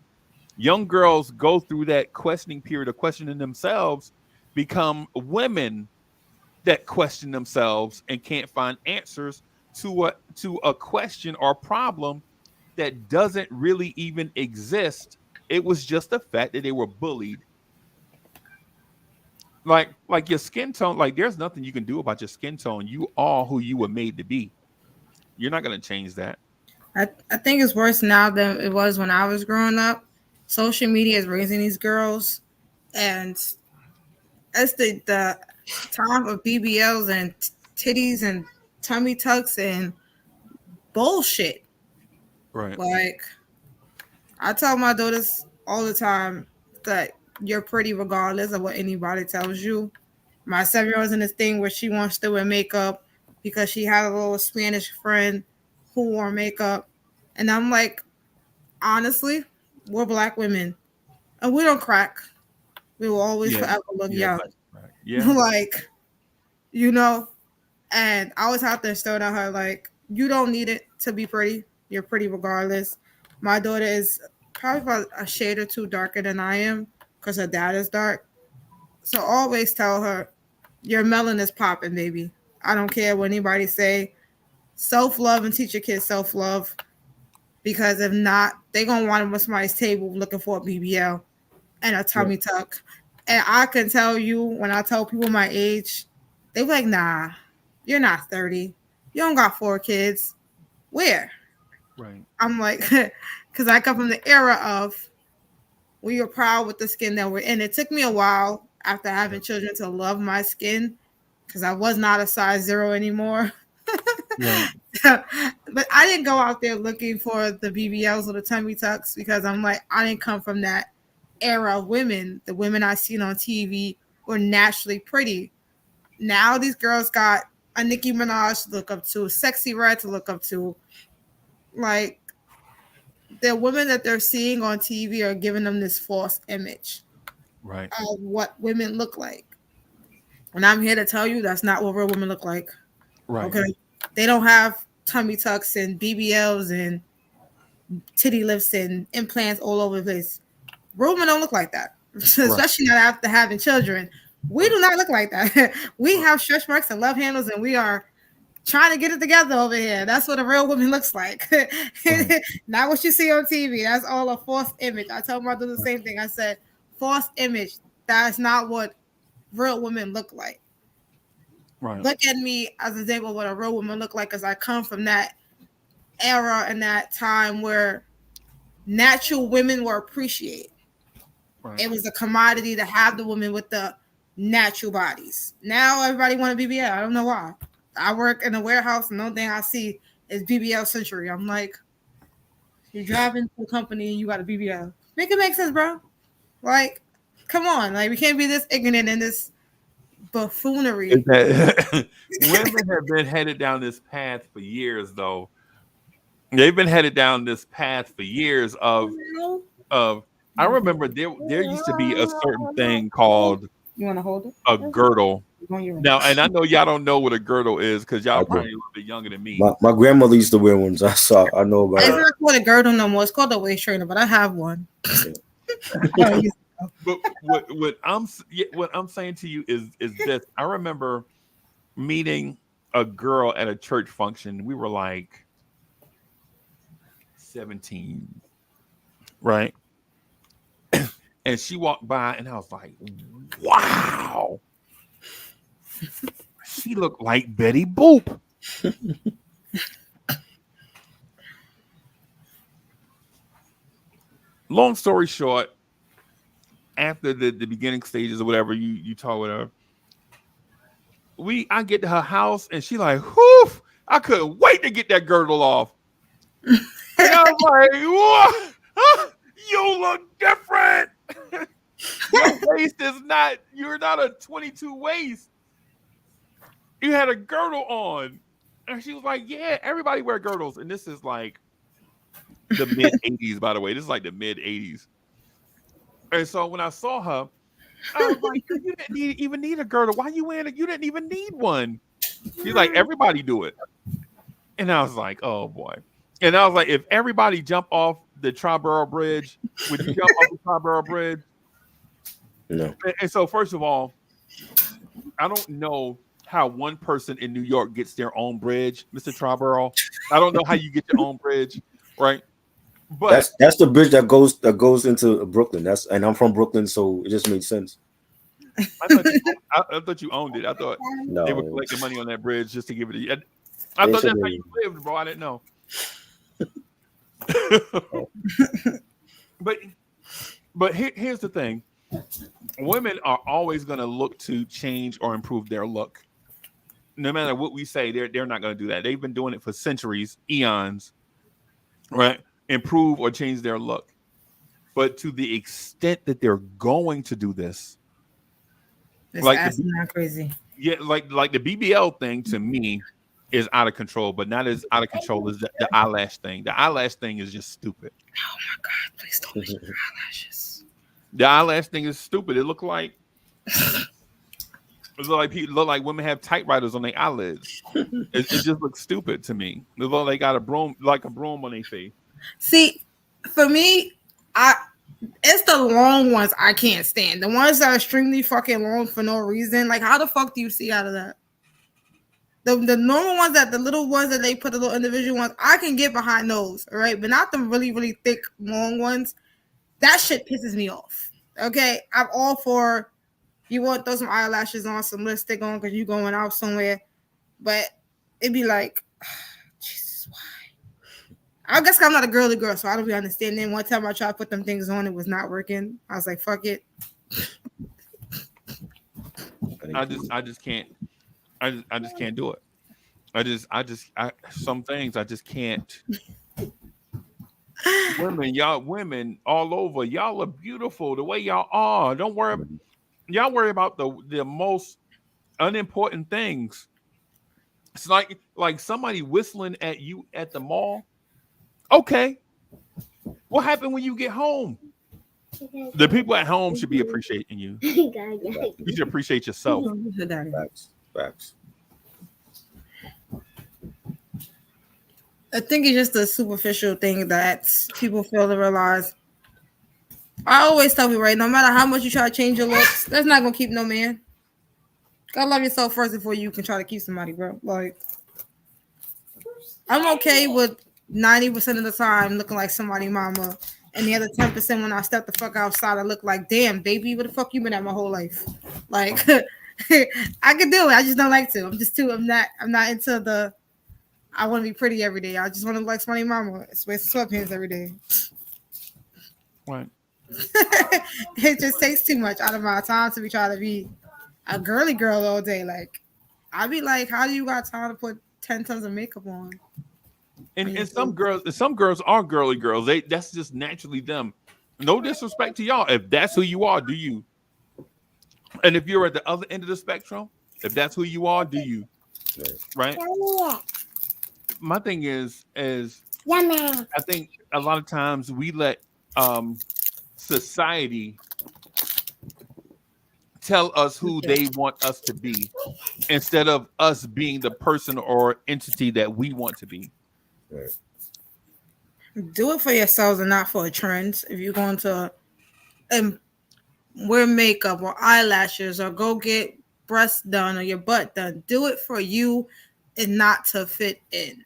S1: questioning period of questioning themselves, become women that question themselves and can't find answers to a question or problem that doesn't really even exist. It was just the fact that they were bullied. Like your skin tone, like there's nothing you can do about your skin tone. You are who you were made to be. You're not going to change that.
S3: I think it's worse now than it was when I was growing up. Social media is raising these girls, and it's the time of BBLs and titties and tummy tucks and bullshit.
S1: Right.
S3: Like, I tell my daughters all the time that you're pretty regardless of what anybody tells you. My 7-year-old's in this thing where she wants to wear makeup because she had a little Spanish friend who wore makeup. And I'm like, honestly, we're black women and we don't crack. We will always
S1: Yeah.
S3: forever look
S1: Yeah.
S3: young.
S1: Right. Yeah.
S3: Like, you know, and I always have to instill on her, like, you don't need it to be pretty. You're pretty regardless. My daughter is probably about a shade or two darker than I am because her dad is dark. So always tell her, your melon is popping, baby. I don't care what anybody say. Self-love and teach your kids self-love. Because if not, they're going to want them at somebody's table looking for a BBL and a tummy tuck. And I can tell you, when I tell people my age, they be like, nah, you're not 30. You don't got 4 kids. Where?
S1: Right.
S3: I'm like, because I come from the era of we are proud with the skin that we're in. It took me a while after having children to love my skin because I was not a size 0 anymore.
S1: Right.
S3: But I didn't go out there looking for the BBLs or the tummy tucks because I'm like, I didn't come from that era of women. The women I seen on TV were naturally pretty. Now these girls got a Nicki Minaj to look up to, Sexy Red to look up to. Like, the women that they're seeing on TV are giving them this false image
S1: Right.
S3: of what women look like. And I'm here to tell you that's not what real women look like.
S1: Right.
S3: Okay. They don't have tummy tucks and BBLs and titty lifts and implants all over the place. Real women don't look like that, especially not after having children. We do not look like that. We have stretch marks and love handles, and we are trying to get it together over here. That's what a real woman looks like. Not what you see on TV. That's all a false image. I tell my daughter the same thing. I said, false image. That's not what real women look like.
S1: Right.
S3: Look at me as an example of what a real woman look like, because I come from that era and that time where natural women were appreciated.
S1: Right.
S3: It was a commodity to have the women with the natural bodies. Now everybody want a BBL. I don't know why. I work in a warehouse and the only thing I see is BBL Century. I'm like, you're driving to a company and you got a BBL. Make it make sense, bro. Like, come on. Like, we can't be this ignorant in this buffoonery.
S1: Women have been headed down this path for years, though. They've been headed down this path for years of I remember there used to be a certain thing called
S3: You want to hold it?
S1: a girdle.
S3: Now,
S1: Now, and I know y'all don't know what a girdle is because y'all
S2: I do.
S1: probably a little bit younger than me.
S2: My grandmother used to wear ones. I know about
S3: it's
S2: it.
S3: not called a girdle no more. It's called a waist trainer, but I have one.
S1: But what I'm saying to you is this. I remember meeting a girl at a church function. We were like 17, right? And she walked by, and I was like, "Wow, she looked like Betty Boop." Long story short, after the beginning stages or whatever you talk with her, I get to her house and she like, whew, I couldn't wait to get that girdle off. And I was like, what? Huh? You look different. Your waist is not, you're not a 22 waist. You had a girdle on. And she was like, yeah, everybody wear girdles. And this is like the mid 80s, by the way. This is like the mid 80s. And so when I saw her, I was like, you didn't even need a girdle. Why you wearing it? You didn't even need one. She's like, everybody do it. And I was like, oh boy. And I was like, if everybody jump off the Triborough Bridge, would you jump off the Triborough Bridge?
S2: No.
S1: And so, first of all, I don't know how one person in New York gets their own bridge, Mr. Triborough. I don't know how you get your own bridge, right? But
S2: that's the bridge that goes into Brooklyn. And I'm from Brooklyn, so it just made sense.
S1: I thought you owned it. I thought
S2: No.
S1: they were collecting money on that bridge just to give it to you. I thought that's how you lived, bro. I didn't know. But here's the thing. Women are always going to look to change or improve their look. No matter what we say, they're not going to do that. They've been doing it for centuries, eons, right? Improve or change their look. But to the extent that they're going to do this,
S3: That's not crazy.
S1: Yeah, like the BBL thing to me is out of control, but not as out of control as the eyelash thing. The eyelash thing is just stupid.
S3: Oh my God, please don't mention your eyelashes.
S1: The eyelash thing is stupid. It look like women have typewriters on their eyelids. It just looks stupid to me. It look like they got a broom on their face.
S3: See, for me, it's the long ones I can't stand. The ones that are extremely fucking long for no reason. Like, how the fuck do you see out of that? The normal ones, the little ones that they put, the little individual ones, I can get behind those, all right? But not the really, really thick, long ones. That shit pisses me off. Okay? I'm all for you want to throw some eyelashes on, some lipstick on because you're going out somewhere. But it'd be like, Jesus, why? I guess I'm not a girly girl, so I don't be understanding. One time I tried to put them things on, it was not working. I was like, fuck it.
S1: I just can't. I just can't do it. Some things I just can't. Women all over, y'all are beautiful the way y'all are. Don't worry. Y'all worry about the most unimportant things. It's like somebody whistling at you at the mall. Okay. What happened when you get home? The people at home should be appreciating you. You should appreciate yourself.
S2: Facts.
S3: I think it's just a superficial thing that people fail to realize. I always tell people, right, no matter how much you try to change your looks, that's not going to keep no man. Gotta love yourself first before you can try to keep somebody, bro. Like, I'm okay with 90% of the time looking like somebody mama, and the other 10% when I step the fuck outside, I look like, damn, baby, where the fuck you been at my whole life? Like, I can do it. I just don't like to. I'm not into the, I want to be pretty every day. I just want to look like somebody mama. Wear sweatpants every day.
S1: Right.
S3: It just takes too much out of my time to be trying to be a girly girl all day. Like, I'd be like, how do you got time to put 10 tons of makeup on?
S1: And some girls are girly girls. That's just naturally them. No disrespect to y'all. If that's who you are, do you? And if you're at the other end of the spectrum, if that's who you are, do you? Right? My thing is I think a lot of times we let society tell us who they want us to be instead of us being the person or entity that we want to be.
S2: Right.
S3: Do it for yourselves and not for a trend. If you're going to wear makeup or eyelashes or go get breasts done or your butt done, do it for you and not to fit in.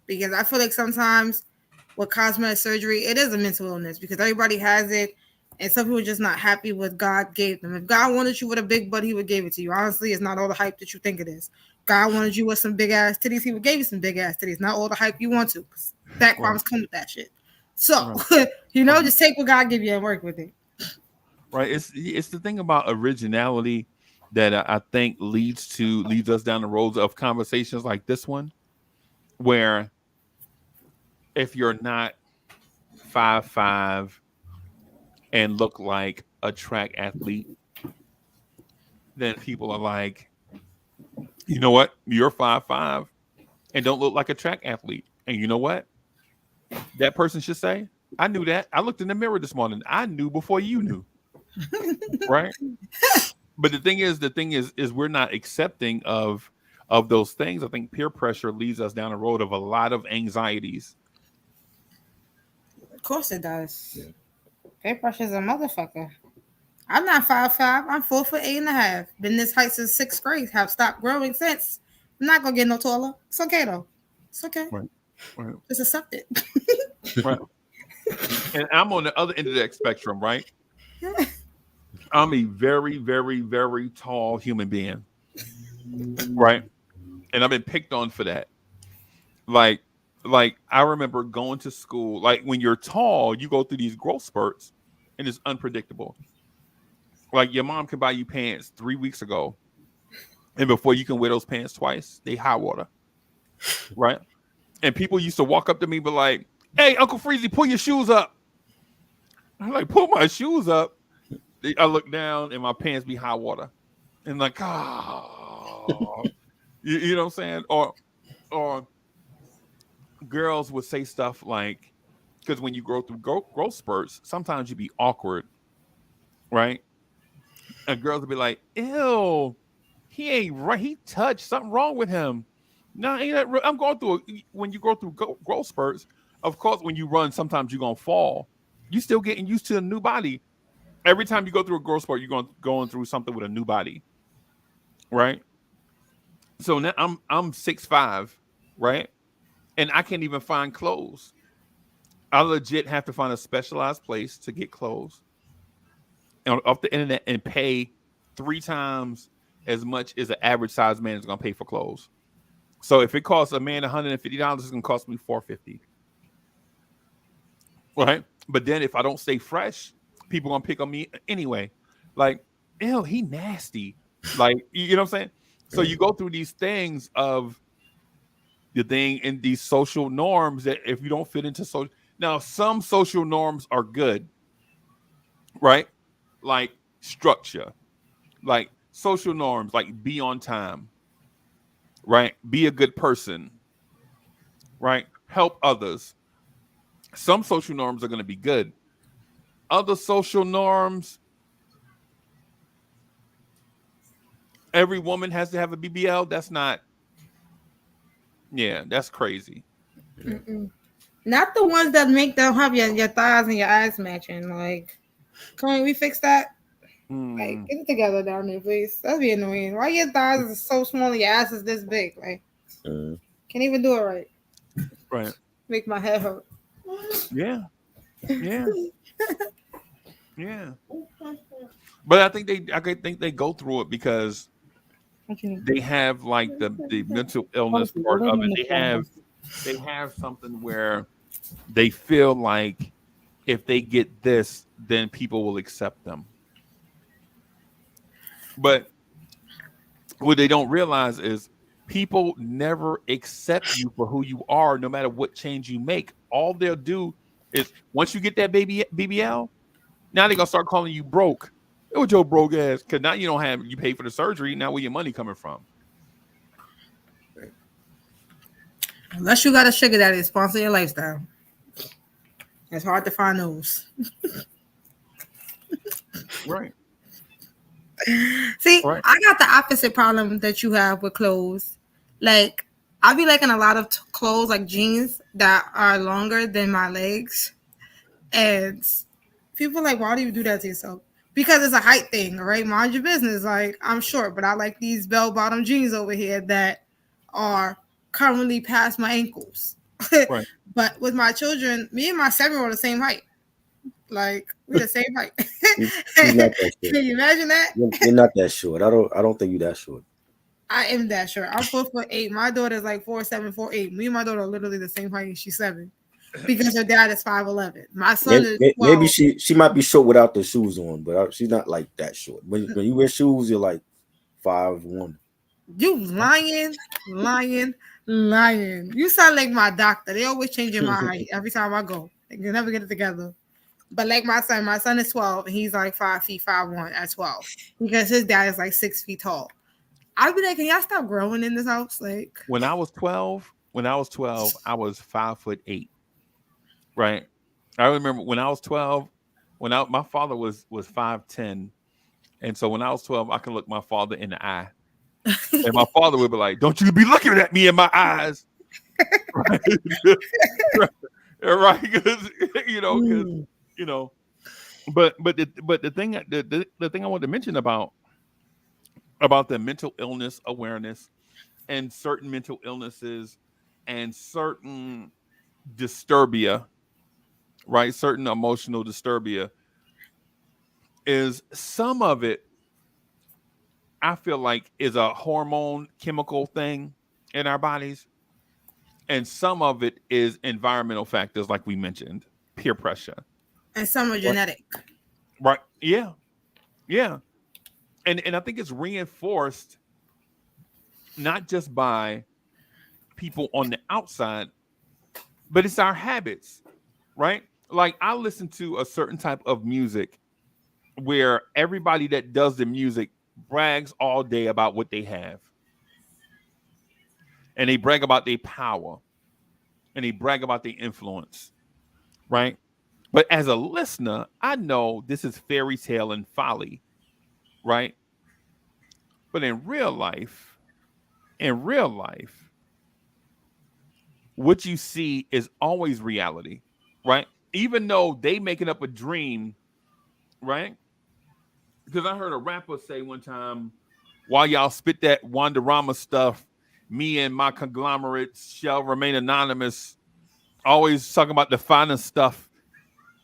S3: Because I feel like sometimes with cosmetic surgery, it is a mental illness because everybody has it. And some people are just not happy with God gave them. If God wanted you with a big butt, he would give it to you. Honestly, it's not all the hype that you think it is. God wanted you with some big ass titties, he would give you some big ass titties. Not all the hype you want to. Fat crimes come with that shit. So, just take what God give you and work with it.
S1: right? It's the thing about originality that I think leads us down the roads of conversations like this one, where if you're not 5'5" and look like a track athlete, then people are like, you know what? You're 5'5" and don't look like a track athlete. And you know what? That person should say, I knew that. I looked in the mirror this morning. I knew before you knew. Right? But the thing is we're not accepting of those things. I think peer pressure leads us down the road of a lot of anxieties.
S3: Of course it does. Peer pressure's a motherfucker. I'm not 5'5". I'm 4'8.5". Been this height since sixth grade. Have stopped growing since. I'm not gonna get no taller. It's okay though. It's okay.
S1: Right. Right.
S3: Just accept it.
S1: Right. And I'm on the other end of that spectrum, right? I'm a very, very, very tall human being. Right. And I've been picked on for that. Like I remember going to school, like when you're tall, you go through these growth spurts and it's unpredictable. Like your mom can buy you pants 3 weeks ago, and before you can wear those pants twice, they hot water. Right. And people used to walk up to me, but like, hey, Uncle Freezy, pull your shoes up. I'm like, pull my shoes up. I look down and my pants be hot water. And like, oh, you know what I'm saying? Or girls would say stuff like, because when you grow through growth spurts, sometimes you be awkward, right? And girls would be like, ew, he ain't right. He touched something wrong with him. No, ain't that I'm going through when you go through growth spurts. Of course, when you run, sometimes you're gonna fall. You still getting used to a new body. Every time you go through a growth spurt, you're going through something with a new body, right? So now I'm 6'5", right? And I can't even find clothes. I legit have to find a specialized place to get clothes off the internet and pay 3 times as much as an average size man is gonna pay for clothes. So if it costs a man $150, it's gonna cost me $450. Right? But then if I don't stay fresh, people gonna pick on me anyway. Like, ew, he nasty. Like, you know what I'm saying? So you go through these things of the thing in these social norms that if you don't fit into social now, some social norms are good, right? Like structure, like social norms, like be on time, right? Be a good person, right? Help others. Some social norms are going to be good. Other social norms, every woman has to have a BBL. That's not, yeah, that's crazy.
S3: Mm-mm. Not the ones that make them have your thighs and your ass matching. Like, can we fix that? Like, get it together down there, please. That'd be annoying. Why your thighs are so small and your ass is this big? Like, can't even do it right.
S1: Right.
S3: Make my head hurt.
S1: Yeah. Yeah. Yeah. But I think they go through it because they have like the mental illness part of it. They have something where they feel like if they get this, then people will accept them. But what they don't realize is people never accept you for who you are, no matter what change you make. All they'll do is once you get that BBL, now they're gonna start calling you broke. What your broke ass? Because now you pay for the surgery. Now where your money coming from?
S3: Unless you got a sugar daddy to sponsor your lifestyle. It's hard to find those.
S1: Right.
S3: See,
S1: right.
S3: I got the opposite problem that you have with clothes. Like, I be liking a lot of clothes, like jeans, that are longer than my legs. And people are like, why do you do that to yourself? Because it's a height thing, right? Mind your business. Like, I'm short, but I like these bell-bottom jeans over here that are currently past my ankles.
S1: Right.
S3: But with my children, me and my 7-year-old are the same height. Like, we're the same height.
S2: You're not that short.
S3: Can you imagine that?
S2: You're not that short. I don't think you're that short.
S3: I am that short. I'm 4'8". My daughter's like 4'7", 4'8". Me and my daughter are literally the same height. She's 7. because her dad is 5'11". My son is
S2: Maybe
S3: 12.
S2: she might be short without the shoes on, but she's not like that short. When you wear shoes, you're like 5'1".
S3: You lying, lying, lying. You sound like my doctor. They always changing my height every time I go. They can never get it together. But like my son is 12 and he's like 5'5", 5'1" at 12 because his dad is like 6 feet tall. I'd be like, can y'all stop growing in this house? Like,
S1: When I was 12, I was 5'8". Right. I remember when I was 12, my father was 5'10". And so when I was 12, I could look my father in the eye. And my father would be like, "Don't you be looking at me in my eyes." Right. Right. Because,
S3: mm.
S1: you know, but the thing the thing I want to mention about the mental illness awareness and certain mental illnesses and certain disturbia, right? Certain emotional disturbia is some of it, I feel like, is a hormone chemical thing in our bodies. And some of it is environmental factors, like we mentioned, peer pressure.
S3: And some are
S2: What?
S3: genetic.
S1: Right. Yeah. Yeah. And I think it's reinforced not just by people on the outside, but it's our habits, right? Like I listen to a certain type of music where everybody that does the music brags all day about what they have. And they brag about their power and they brag about their influence, right? But as a listener, I know this is fairy tale and folly, right? But in real life, what you see is always reality, right? Even though they making up a dream, right? Because I heard a rapper say one time, while y'all spit that Wanderama stuff, me and my conglomerates shall remain anonymous, always talking about the finest stuff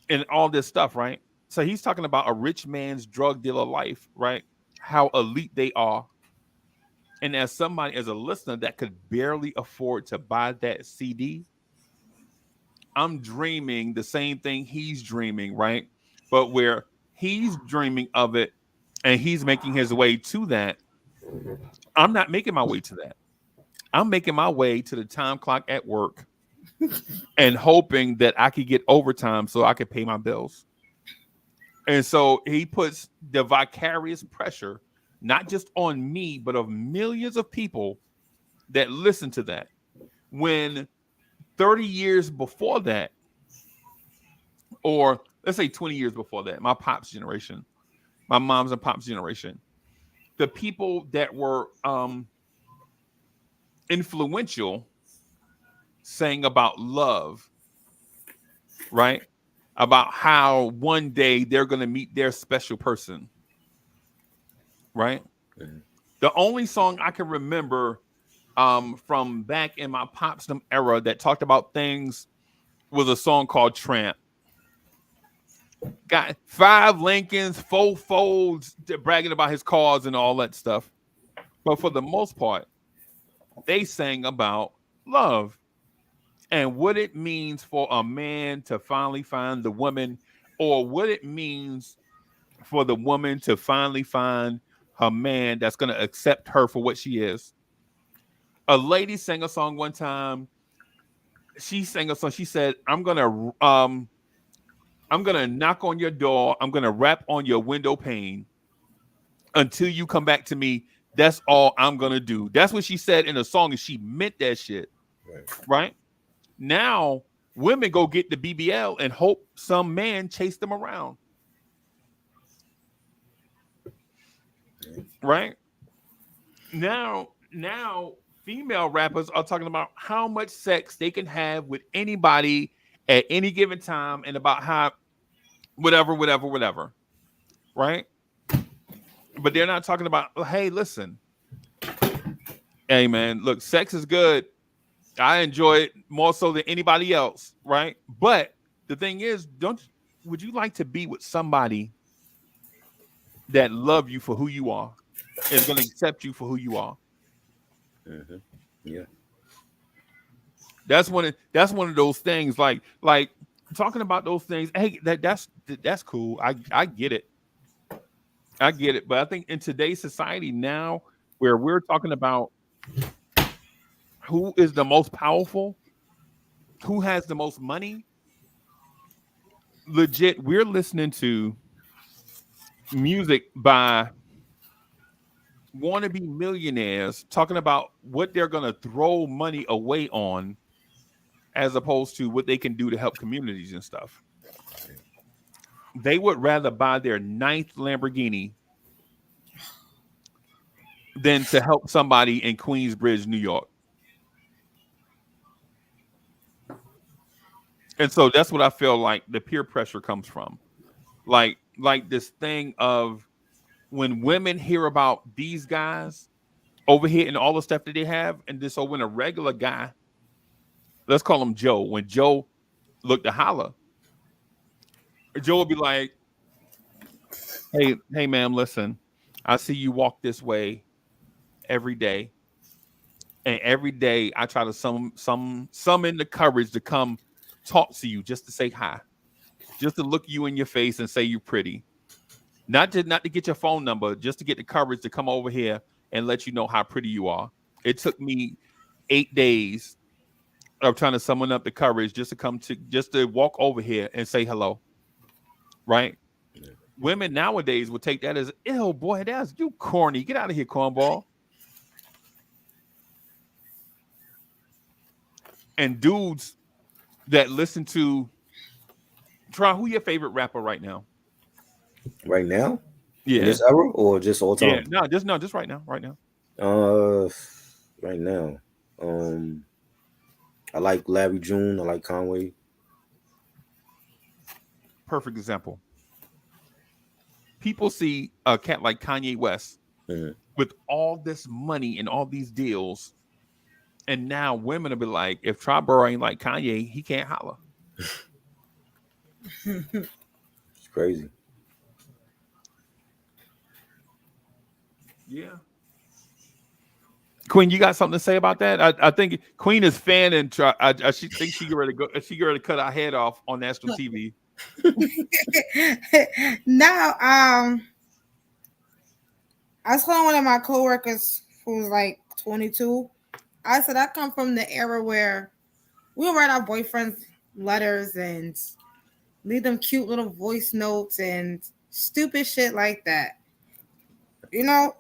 S1: and all this stuff, right? So he's talking about a rich man's drug dealer life, right? How elite they are. And as somebody, as a listener that could barely afford to buy that CD, I'm dreaming the same thing he's dreaming, right? But where he's dreaming of it and he's making his way to that, I'm not making my way to that. I'm making my way to the time clock at work and hoping that I could get overtime so I could pay my bills. And so he puts the vicarious pressure, not just on me, but of millions of people that listen to that. When 30 years before that, or let's say 20 years before that, my pop's generation, my mom's and pop's generation, the people that were influential saying about love, right? About how one day they're going to meet their special person, right?
S2: Mm-hmm.
S1: The only song I can remember from back in my popsdom era that talked about things was a song called Tramp. Got 5 Lincolns, 4 Folds, bragging about his cars and all that stuff. But for the most part, they sang about love and what it means for a man to finally find the woman, or what it means for the woman to finally find her man that's going to accept her for what she is. A lady sang a song one time. She sang a song. She said, I'm gonna knock on your door. I'm gonna rap on your window pane until you come back to me. That's all I'm gonna do." That's what she said in a song, and she meant that shit.
S2: Right.
S1: Right now, women go get the BBL and hope some man chase them around. Right now, female rappers are talking about how much sex they can have with anybody at any given time, and about how whatever. Right? But they're not talking about, hey, listen, hey man, look, sex is good. I enjoy it more so than anybody else, right? But the thing is, would you like to be with somebody that love you for who you are, is going to accept you for who you are?
S2: Mm-hmm. Yeah.
S1: That's one of those things. Like talking about those things. Hey, that's cool. I get it. I get it. But I think in today's society now, where we're talking about who is the most powerful, who has the most money, legit, we're listening to music by wannabe millionaires talking about what they're going to throw money away on as opposed to what they can do to help communities and stuff. They would rather buy their ninth Lamborghini than to help somebody in Queensbridge, New York. And so that's what I feel like the peer pressure comes from. Like this thing of when women hear about these guys over here and all the stuff that they have, and this so when a regular guy, let's call him Joe, when Joe looked to holler, Joe would be like, hey, ma'am, listen, I see you walk this way every day. And every day I try to summon the courage to come talk to you just to say hi, just to look you in your face and say you're pretty. Not to get your phone number, just to get the courage to come over here and let you know how pretty you are. It took me 8 days of trying to summon up the courage just to walk over here and say hello. Right? Women nowadays would take that as, ew, boy, that's you corny. Get out of here, cornball. And dudes that listen to try who your favorite rapper right now?
S2: Right now?
S1: Yeah.
S2: In this era or just all
S1: Yeah,
S2: time?
S1: just right now. Right now.
S2: Right now. I like Larry June. I like Conway.
S1: Perfect example. People see a cat like Kanye West with all this money and all these deals, and now women will be like, if Triborough ain't like Kanye, he can't holler.
S2: It's crazy.
S1: Yeah. Queen, you got something to say about that? I think Queen is fan and she thinks she get ready to go. She get ready to cut our head off on national TV.
S3: No, I was telling one of my coworkers who's like 22. I said I come from the era where we would write our boyfriends letters and leave them cute little voice notes and stupid shit like that. You know,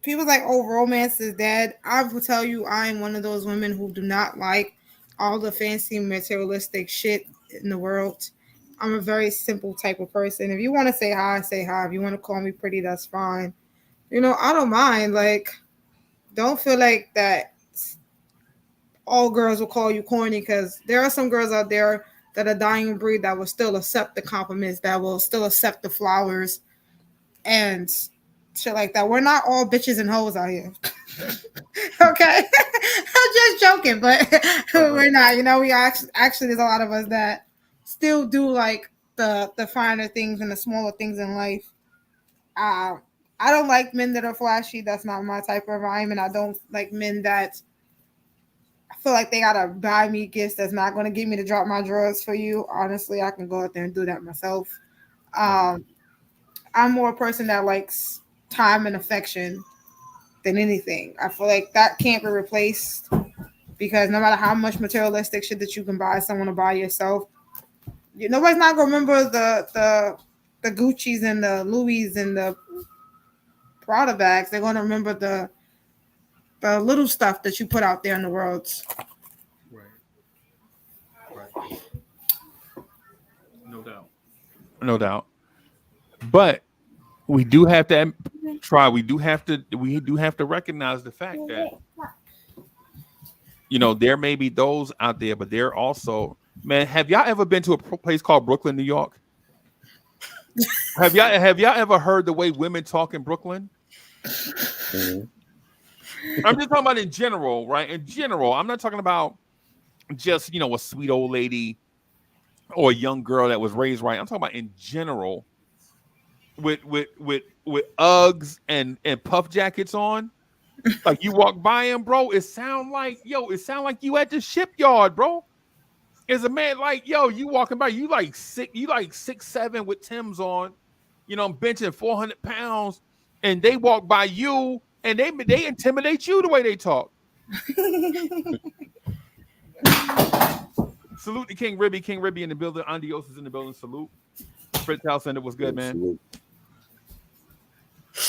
S3: people like, oh, romance is dead. I will tell you, I'm one of those women who do not like all the fancy materialistic shit in the world. I'm a very simple type of person. If you want to say hi, say hi. If you want to call me pretty, that's fine. You know, I don't mind. Like, don't feel like that all girls will call you corny, because there are some girls out there that are dying breed that will still accept the compliments, that will still accept the flowers and shit like that. We're not all bitches and hoes out here. Okay? I'm just joking, but we're not. You know, we actually there's a lot of us that still do like the finer things and the smaller things in life. I don't like men that are flashy. That's not my type of environment. I don't like men that I feel like they gotta buy me gifts that's not gonna get me to drop my drawers for you. Honestly, I can go out there and do that myself. I'm more a person that likes time and affection than anything. I feel like that can't be replaced, because no matter how much materialistic shit that you can buy someone to buy yourself, nobody's not gonna remember the Gucci's and the Louis and the Prada bags. They're gonna remember the little stuff that you put out there in the world.
S1: Right. No doubt. No doubt. But we do have to try. We do have to recognize the fact that, you know, there may be those out there, but there also, man, have y'all ever been to a place called Brooklyn, New York? Have y'all ever heard the way women talk in Brooklyn?
S2: Mm-hmm.
S1: I'm just talking about in general, right? In general, I'm not talking about just, you know, a sweet old lady or a young girl that was raised right. I'm talking about in general, with Uggs and puff jackets on. Like you walk by him, bro. It sound like you at the shipyard, bro. Is a man like you walking by, you like 6'7" with Tim's on, I'm benching 400 pounds, and they walk by you and they intimidate you the way they talk. Salute to King Ribby in the building. Andios is in the building. Salute. Fritz House Center was good, man.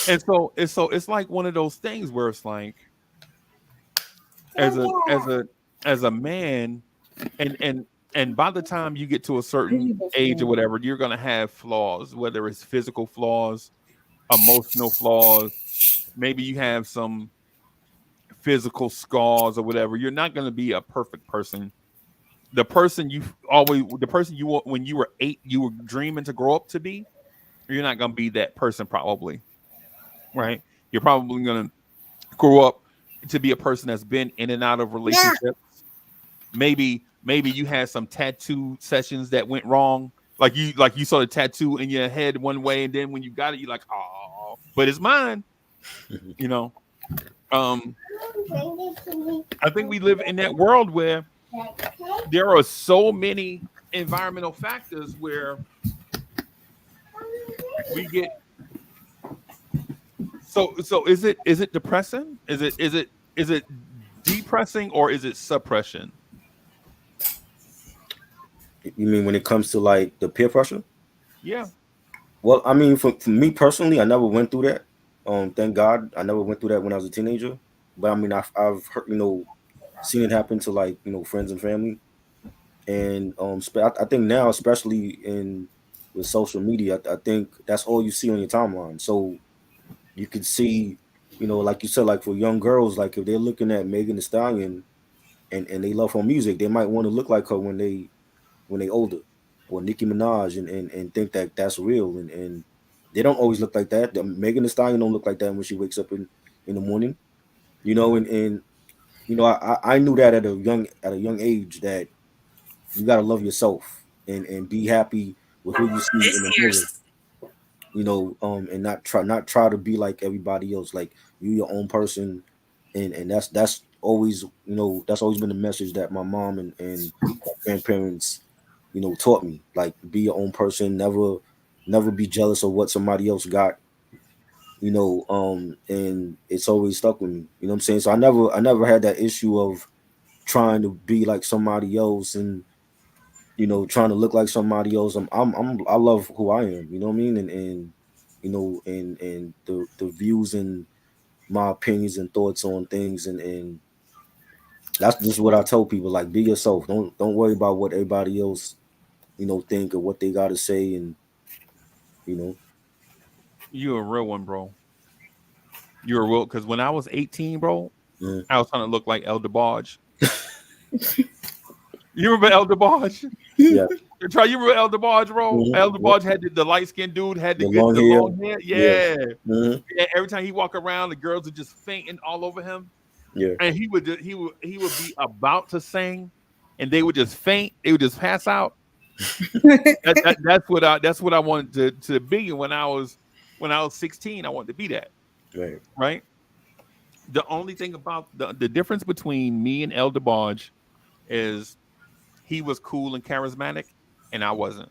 S2: Absolutely.
S1: And it's like one of those things where it's like as a man, and by the time you get to a certain age or whatever, you're gonna have flaws, whether it's physical flaws, emotional flaws, maybe you have some physical scars or whatever. You're not gonna be a perfect person. The person you when you were 8, you were dreaming to grow up to be, you're not gonna be that person probably. Right? You're probably gonna grow up to be a person that's been in and out of relationships. Maybe you had some tattoo sessions that went wrong. Like you saw the tattoo in your head one way, and then when you got it, you're like, oh, but it's mine. I think we live in that world where there are so many environmental factors where we get. So is it depressing? Is it depressing, or is it suppression?
S2: You mean when it comes to like the peer pressure?
S1: Yeah.
S2: Well, I mean, for me personally, I never went through that. Thank God, I never went through that when I was a teenager. But I mean, I've heard, seen it happen to like friends and family, and I think now, especially in with social media, I think that's all you see on your timeline. So you could see, like you said, like for young girls, like if they're looking at Megan Thee Stallion and they love her music, they might want to look like her when they older, or Nicki Minaj, and think that that's real, and they don't always look like that. Megan Thee Stallion don't look like that when she wakes up in the morning, and I knew that at a young age, that you gotta love yourself and be happy with who you see in the mirror, and not try to be like everybody else. Like, you your own person, and that's always that's always been the message that my mom and my grandparents taught me. Like, be your own person, never be jealous of what somebody else got, and it's always stuck with me. You know what I'm saying? So I never had that issue of trying to be like somebody else, and trying to look like somebody else. I love who I am. You know what I mean? And and the views and my opinions and thoughts on things, and that's just what I tell people. Like, be yourself. Don't worry about what everybody else think, or what they got to say, and you know.
S1: You a real one, bro. You're a real, because when I was 18, bro,
S2: Mm.
S1: I was trying to look like Elder Barge. You remember Elder Barge?
S2: Yeah.
S1: You remember Elder Barge, bro?
S2: Mhm.
S1: Elder
S2: Yep.
S1: Barge had the light skinned dude, had the
S2: long
S1: hair.
S2: Yeah.
S1: Yeah.
S2: Mhm.
S1: Yeah. Every time he walk around, the girls are just fainting all over him.
S2: Yeah.
S1: And he would be about to sing, and they would just faint. They would just pass out. That's what I wanted to be when I was 16. I wanted to be that.
S2: Right.
S1: Right. The only thing about the difference between me and Elder Barge is he was cool and charismatic, and I wasn't.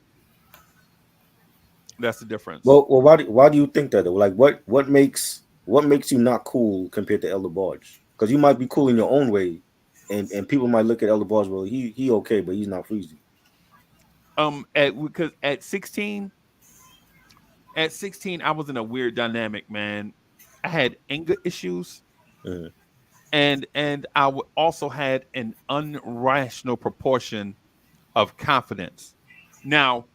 S1: That's the difference.
S2: Well, why do you think that though? Like, what makes you not cool compared to Elder Barge? Because you might be cool in your own way, and people might look at Elder Barge, well, he okay, but he's not freezy.
S1: Because at 16, I was in a weird dynamic, man. I had anger issues,
S2: Mhm.
S1: and also had an unrational proportion of confidence. Now,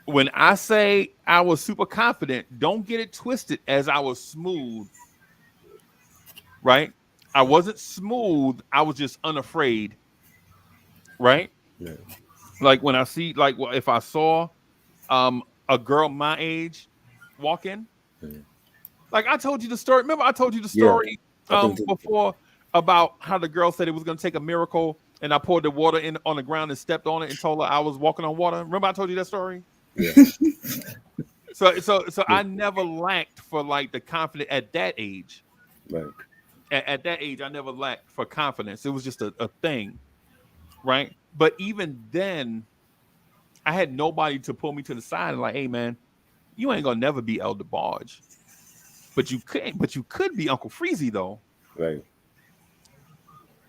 S1: when I say I was super confident, don't get it twisted as I was smooth, right? I wasn't smooth. I was just unafraid, right?
S2: Yeah.
S1: Like when I see, like, well, if I saw a girl my age walk in,
S2: Mhm.
S1: like I told you the story. Remember, I told you the
S2: Yeah.
S1: story
S2: I think
S1: before about how the girl said it was going to take a miracle, and I poured the water in on the ground and stepped on it and told her I was walking on water. Remember, I told you that story.
S2: Yeah.
S1: So I never lacked for like the confidence at that age.
S2: Right.
S1: At that age, I never lacked for confidence. It was just a thing, right? But even then, I had nobody to pull me to the side and like, hey man, you ain't gonna never be Elder Barge. But you could be Uncle Freezy though.
S2: Right.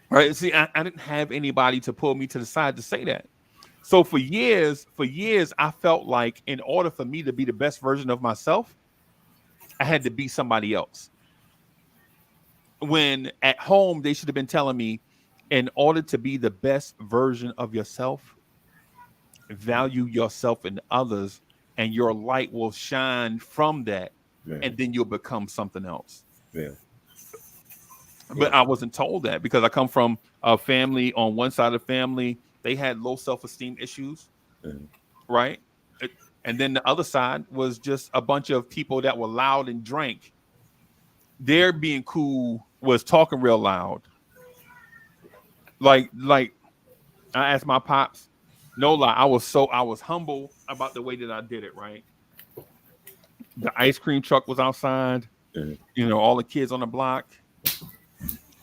S1: Right. See, I didn't have anybody to pull me to the side to say that. So for years, I felt like in order for me to be the best version of myself, I had to be somebody else. When at home they should have been telling me, in order to be the best version of yourself, value yourself and others, and your light will shine from that,
S2: Yeah.
S1: and then you'll become something else.
S2: Yeah.
S1: But I wasn't told that because I come from a family. On one side of the family, they had low self-esteem issues,
S2: Mhm.
S1: right? And then the other side was just a bunch of people that were loud and drank. Their being cool was talking real loud. Like I asked my pops, no lie, I was humble about the way that I did it, right? The ice cream truck was outside,
S2: Mhm.
S1: all the kids on the block.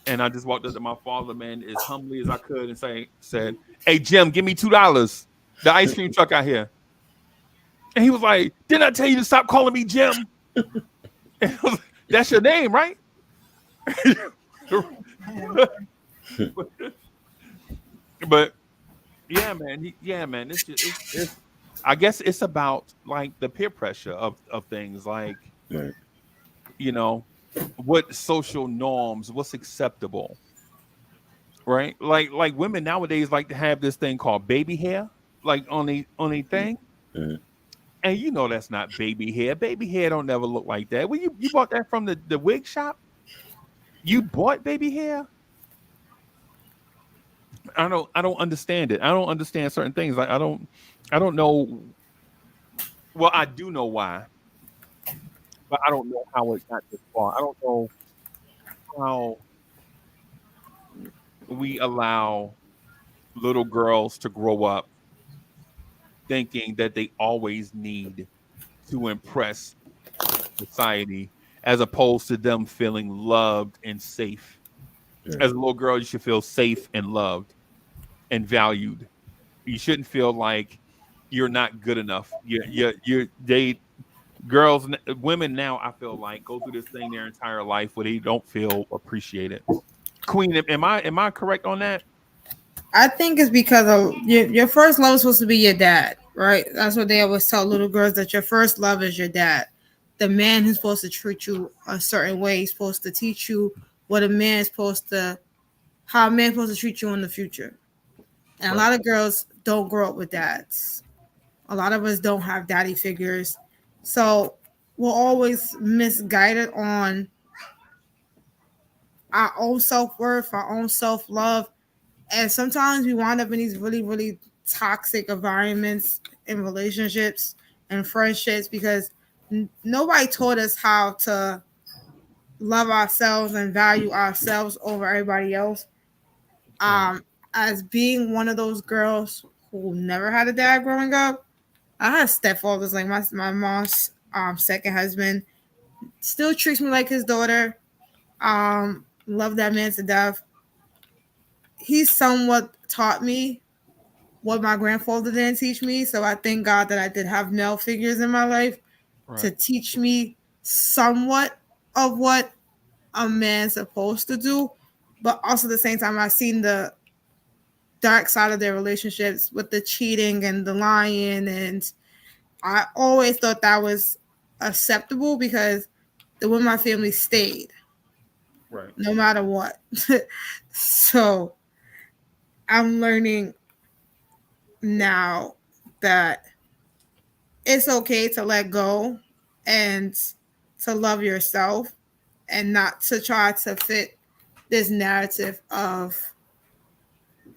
S1: And I just walked up to my father, man, as humbly as I could, and said, "Hey Jim, give me $2. The ice cream truck out here." And he was like, "Didn't I tell you to stop calling me Jim?" And I was like, "That's your name, right?" But yeah, man. It's I guess it's about like the peer pressure of things, like
S2: Right.
S1: you know what social norms, what's acceptable, right? Like women nowadays like to have this thing called baby hair, like on a thing.
S2: Mhm.
S1: And that's not baby hair. Baby hair don't never look like that. Well, you bought that from the wig shop? You bought baby hair? I don't understand it. I don't understand certain things. Like I don't know. Well, I do know why, but I don't know how it got this far. I don't know how we allow little girls to grow up thinking that they always need to impress society, as opposed to them feeling loved and safe.
S2: Yeah.
S1: As a little girl, you should feel safe and loved and valued. You shouldn't feel like you're not good enough. Women now, I feel like, go through this thing their entire life where they don't feel appreciated. Queen, am I correct on that?
S3: I think it's because of your first love is supposed to be your dad, right? That's what they always tell little girls, that your first love is your dad. The man who's supposed to treat you a certain way. He's supposed to teach you what a man is supposed to, how a man's supposed to treat you in the future. And a
S1: Right.
S3: lot of girls don't grow up with dads. A lot of us don't have daddy figures. So we're always misguided on our own self worth, our own self love. And sometimes we wind up in these really, really toxic environments in relationships and friendships because nobody taught us how to love ourselves and value ourselves over everybody else.
S1: Right.
S3: As being one of those girls who never had a dad growing up, I had stepfathers, like my mom's second husband still treats me like his daughter. Love that man to death. He somewhat taught me what my grandfather didn't teach me. So I thank God that I did have male figures in my life to
S1: Right.
S3: teach me somewhat of what a man's supposed to do. But also at the same time, I've seen the dark side of their relationships with the cheating and the lying. And I always thought that was acceptable because the way my family stayed,
S1: Right.
S3: no matter what. So I'm learning now that it's okay to let go and to love yourself and not to try to fit this narrative of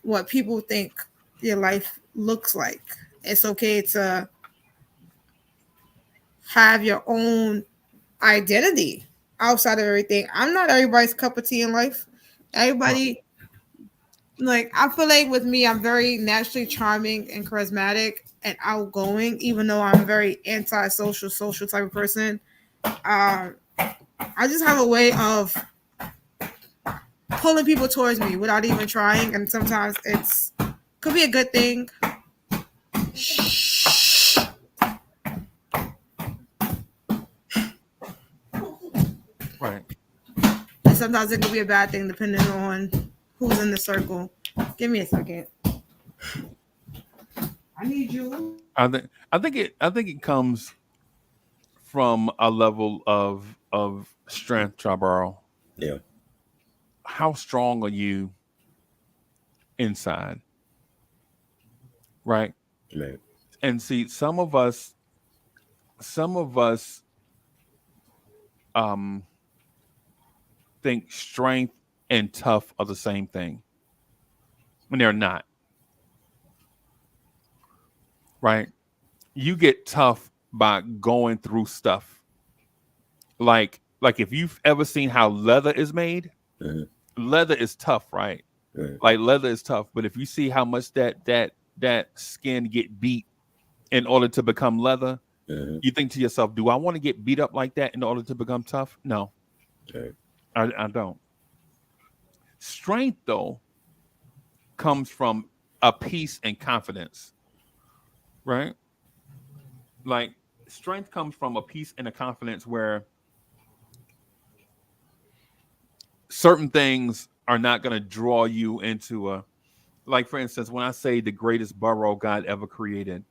S3: what people think your life looks like. It's okay to have your own identity outside of everything. I'm not everybody's cup of tea in life.
S1: Right.
S3: Everybody, like, I feel like with me, I'm very naturally charming and charismatic and outgoing, even though I'm very antisocial, social type of person. Um, I just have a way of pulling people towards me without even trying, and sometimes it's could be a good thing.
S1: Right.
S3: And sometimes it could be a bad thing depending on who's in the circle. Give me a second. I need you.
S1: I think it comes from a level of strength, Trabaro.
S2: Yeah,
S1: How strong are you inside? Right.
S2: man.
S1: And see, some of us um think strength and tough are the same thing when they're not, right? You get tough by going through stuff. Like if you've ever seen how leather is made,
S2: Mm-hmm.
S1: leather is tough, right?
S2: Right.
S1: Like leather is tough, but if you see how much that skin get beat in order to become leather,
S2: Mm-hmm.
S1: you think to yourself, do I want to get beat up like that in order to become tough? No,
S2: Right.
S1: I don't. Strength though comes from a peace and confidence, right? Like strength comes from a peace and a confidence where certain things are not going to draw you into a, like for instance, when I say the greatest borough God ever created,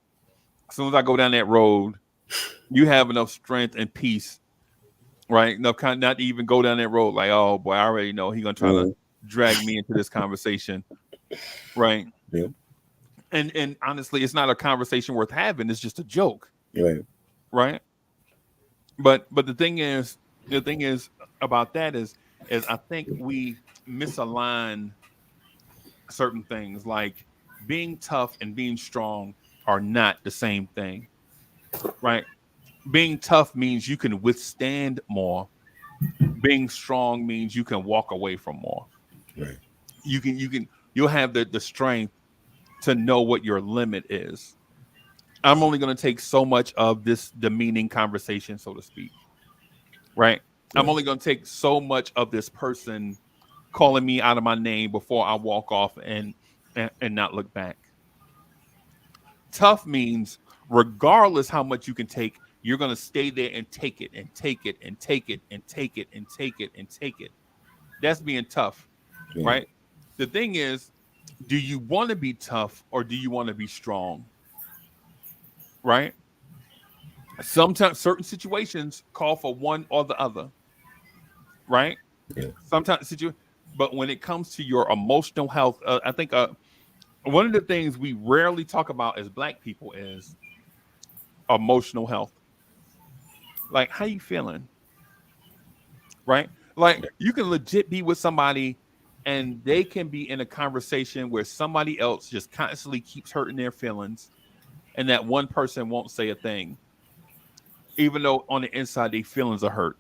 S1: as soon as I go down that road, you have enough strength and peace, right? Enough kind not to even go down that road like, oh boy, I already know he's gonna try to
S2: Mm-hmm.
S1: drag me into this conversation, right?
S2: Yeah.
S1: And honestly, it's not a conversation worth having. It's just a joke,
S2: Right.
S1: right? But the thing is about that is I think we misalign certain things. Like being tough and being strong are not the same thing, right? Being tough means you can withstand more. Being strong means you can walk away from more.
S2: Right.
S1: You'll have the strength to know what your limit is. I'm only going to take so much of this demeaning conversation, so to speak, right? I'm
S2: Right.
S1: only going to take so much of this person calling me out of my name before I walk off and not look back. Tough means regardless how much you can take, you're going to stay there and take it and take it and take it and take it and take it and take it. That's being tough,
S2: Yeah.
S1: right? The thing is, do you want to be tough or do you want to be strong, right? Sometimes certain situations call for one or the other, right?
S2: Yeah.
S1: Sometimes but when it comes to your emotional health, I think one of the things we rarely talk about as Black people is emotional health. Like, how you feeling, right? Like, you can legit be with somebody and they can be in a conversation where somebody else just constantly keeps hurting their feelings, and that one person won't say a thing, even though on the inside their feelings are hurt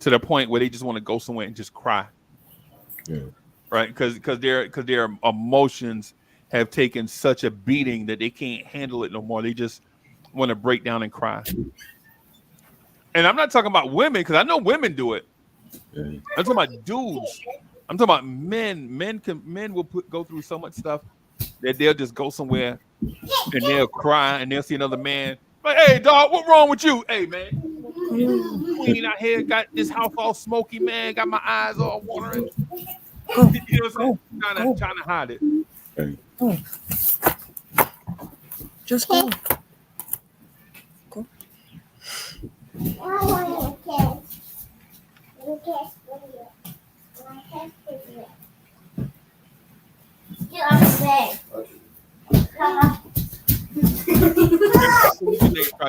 S1: to the point where they just want to go somewhere and just cry,
S2: Yeah.
S1: right? Because their emotions have taken such a beating that they can't handle it no more. They just want to break down and cry. And I'm not talking about women because I know women do it.
S2: Yeah.
S1: I'm talking about dudes. I'm talking about men. Men will go through so much stuff that they'll just go somewhere and they'll cry and they'll see another man. Like, hey, dog, what wrong with you? Hey, man, you ain't out here got this house all smoky, man. Got my eyes all watering. You know what I'm saying? Trying to hide it.
S2: Right.
S3: Just go.
S4: I want to kiss. You kiss me. I kiss you. Get on the bed. Come on.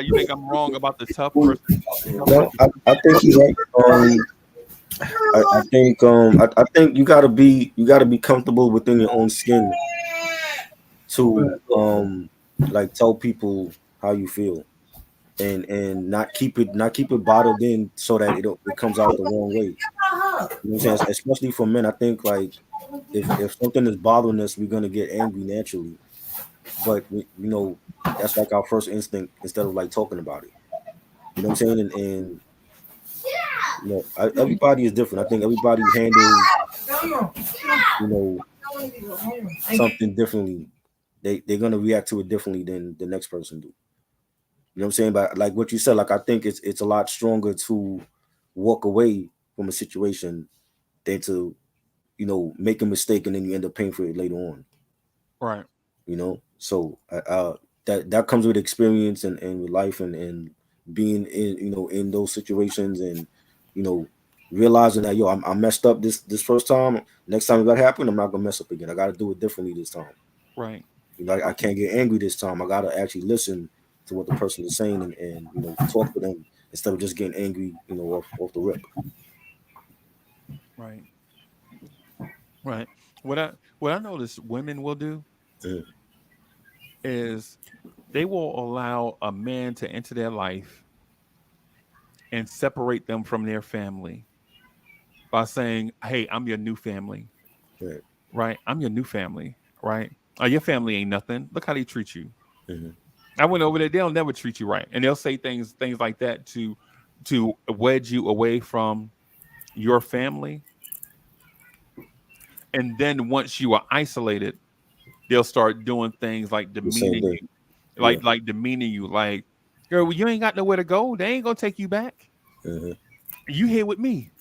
S1: You think I'm wrong about the tough person?
S2: No, I think you're right. I think you gotta be comfortable within your own skin to like tell people how you feel and not keep it bottled in so that it comes out the wrong way. You know what I'm saying? Especially for men, I think like if something is bothering us, we're gonna get angry naturally. But that's like our first instinct instead of like talking about it. You know what I'm saying? And everybody is different. I think everybody handles you know, something differently, they're gonna react to it differently than the next person do. You know what I'm saying? But like what you said, like I think it's a lot stronger to walk away from a situation than to, make a mistake and then you end up paying for it later on.
S1: Right.
S2: So that comes with experience and with life and being in those situations and you know realizing that I messed up this first time. Next time that happen, I'm not gonna mess up again. I got to do it differently this time.
S1: Right.
S2: I can't get angry this time. I got to actually listen to what the person is saying and talk to them instead of just getting angry off the rip.
S1: Right. Right. What I notice women will do
S2: Mhm.
S1: is they will allow a man to enter their life and separate them from their family by saying, "Hey, I'm your new family."
S2: Right.
S1: Right? I'm your new family, right? Your family ain't nothing. Look how they treat you.
S2: Mhm.
S1: I went over there, they'll never treat you right. And they'll say things like that to wedge you away from your family. And then once you are isolated, they'll start doing things like
S2: The same
S1: demeaning
S2: thing.
S1: you,
S2: Yeah.
S1: like demeaning you, like, girl, well, you ain't got nowhere to go. They ain't gonna take you back.
S2: Mhm.
S1: You here with me.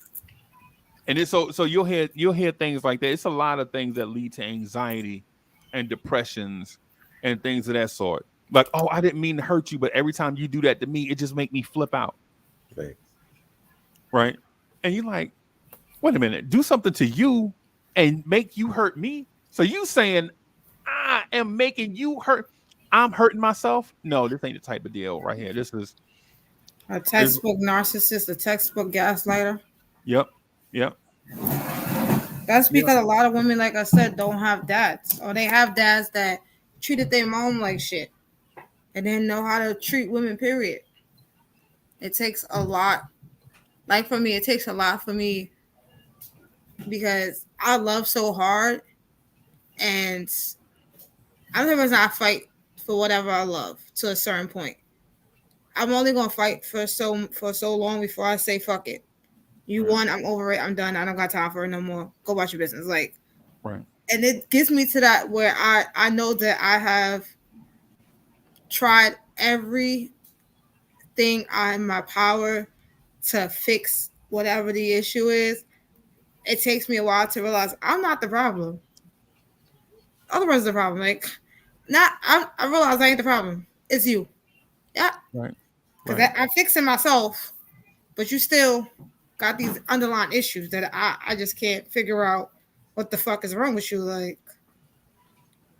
S1: And it's so you'll hear things like that. It's a lot of things that lead to anxiety and depressions and things of that sort. Like, oh, I didn't mean to hurt you, but every time you do that to me, it just make me flip out,
S2: Right.
S1: right? And you're like, wait a minute, do something to you and make you hurt me. So you saying I am making you hurt? I'm hurting myself? No, this ain't the type of deal right here.
S3: A
S1: This
S3: textbook narcissist, a textbook gaslighter.
S1: yep, yep,
S3: That's
S1: yep,
S3: because a lot of women, like I said, don't have dads, or they have dads that treated their mom like shit and didn't know how to treat women. Period. It takes a lot. Like for me, it takes a lot for me because I love so hard, and I'm the person I fight for whatever I love to a certain point. I'm only gonna fight for so long before I say fuck it. You
S1: right,
S3: won. I'm over it. I'm done. I don't got time for it no more. Go about your business. Like,
S1: right,
S3: and it gets me to that where I know that I have tried everything in my power to fix whatever the issue is. It takes me a while to realize I'm not the problem. Other person's the problem. Like, not I realize I ain't the problem. It's you. Yeah,
S1: right,
S3: because
S1: right,
S3: I'm fixing myself, but you still got these underlying issues that I just can't figure out what the fuck is wrong with you. Like,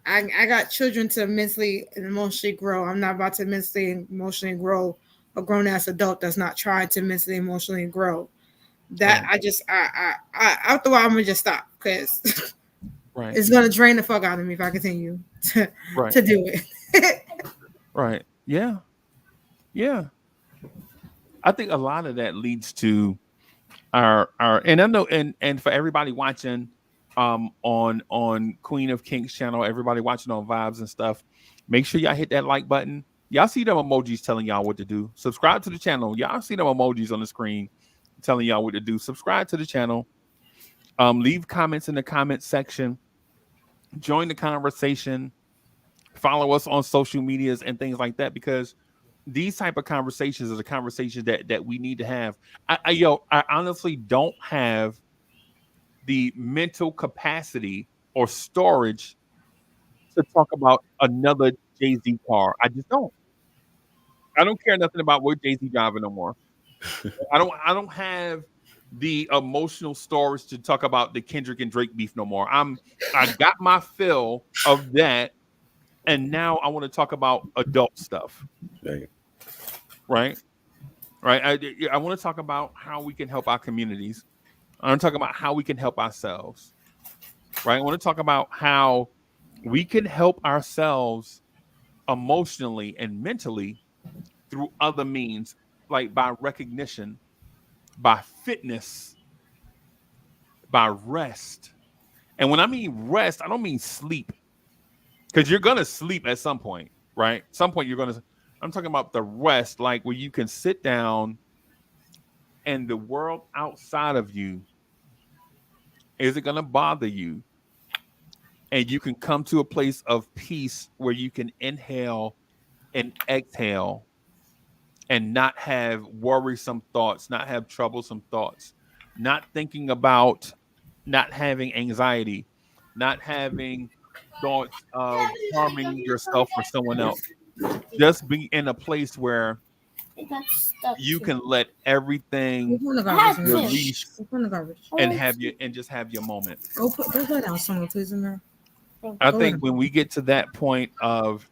S3: I got children to mentally and emotionally grow. I'm not about to mentally and emotionally grow a grown ass adult that's not trying to mentally and emotionally grow. That
S1: right,
S3: after a while I'm gonna just stop because
S1: right,
S3: it's gonna drain the fuck out of me if I continue to
S1: right,
S3: to do it.
S1: right. Yeah, yeah. I think a lot of that leads to our and I know and for everybody watching on Queen of Kings channel, everybody watching on Vibes and stuff, make sure y'all hit that like button. Y'all see them emojis telling y'all what to do. Subscribe to the channel. Y'all see them emojis on the screen telling y'all what to do. Subscribe to the channel. Leave comments in the comment section. Join the conversation. Follow us on social medias and things like that because these type of conversations are the conversations that we need to have. I honestly don't have the mental capacity or storage to talk about another Jay Z car. I just don't. I don't care nothing about what Jay Z driving no more. I don't have the emotional storage to talk about the Kendrick and Drake beef no more. I got my fill of that, and now I want to talk about adult stuff.
S2: Right.
S1: Right. Right. I want to talk about how we can help our communities. I want to talk about how we can help ourselves. Right. I want to talk about how we can help ourselves emotionally and mentally through other means, like by recognition, by fitness, by rest. And when I mean rest, I don't mean sleep because you're going to sleep at some point, right? Some point you're going to, I'm talking about the rest, like where you can sit down and the world outside of you isn't going to bother you. and you can come to a place of peace where you can inhale and exhale and not have worrisome thoughts, not have troublesome thoughts, not thinking about, not having anxiety, not having thoughts of harming yourself or someone else. Just be in a place where
S4: It got stuck
S1: you
S4: too.
S1: can let everything
S3: Open the
S4: I
S3: garbage.
S4: had
S3: Man.
S4: to.
S1: release
S3: Open the garbage.
S1: and have you and just have your moment.
S3: Go put down someone, please, in there.
S1: I
S3: Go
S1: think
S3: ahead.
S1: when we get to that point of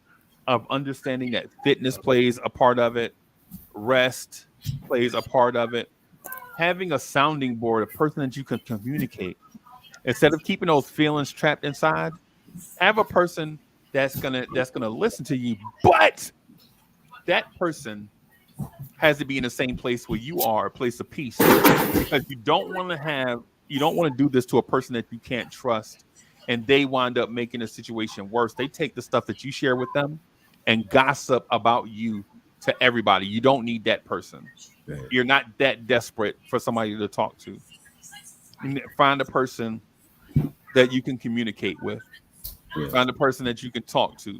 S1: understanding that fitness plays a part of it, rest plays a part of it, having a sounding board, a person that you can communicate instead of keeping those feelings trapped inside, have a person that's gonna listen to you, but that person has to be in the same place where you are, a place of peace, because you don't want to do this to a person that you can't trust, and they wind up making the situation worse. They take the stuff that you share with them and gossip about you to everybody. You don't need that person.
S2: Right.
S1: You're not that desperate for somebody to talk to. Find a person that you can communicate with.
S2: Yeah.
S1: Find a person that you can talk to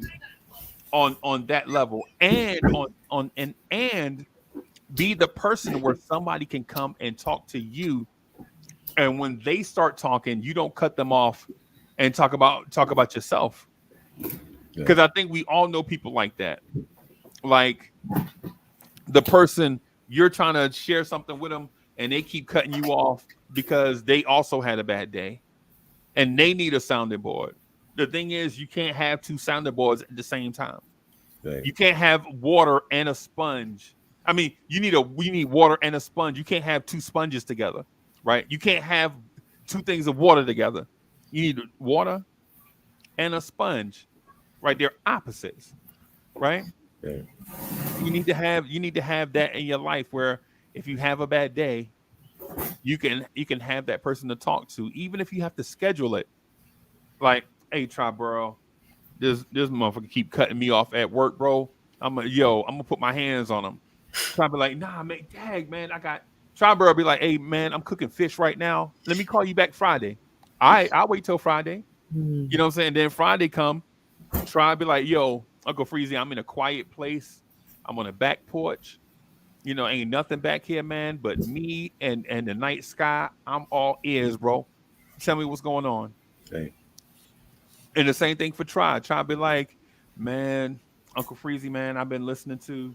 S1: on that level, and and be the person where somebody can come and talk to you, and when they start talking, you don't cut them off and talk about yourself.
S2: Yeah.
S1: Because I think we all know people like that. Like the person you're trying to share something with them, and they keep cutting you off because they also had a bad day and they need a sounding board. The thing is, you can't have two sounding boards at the same time.
S2: Right.
S1: You can't have water and a sponge. I mean, we need water and a sponge. You can't have two sponges together, right? You can't have two things of water together. You need water and a sponge, right? They're opposites, right?
S2: Right.
S1: You need to have that in your life where if you have a bad day, you can have that person to talk to, even if you have to schedule it. Like, hey, try, bro, this motherfucker keep cutting me off at work, bro. I'm gonna put my hands on him. Try to be like, nah, man, dag, man, I got. Try, bro, be like, hey, man, I'm cooking fish right now. Let me call you back Friday. I'll wait till Friday.
S3: Mm.
S1: You know what I'm saying? Then Friday come, try to be like, yo, Uncle Freezy, I'm in a quiet place. I'm on a back porch. Ain't nothing back here, man, but me and the night sky. I'm all ears, bro. Tell me what's going on.
S2: Right.
S1: And the same thing for Try. Try be like, man, Uncle Freezy, man, I've been listening to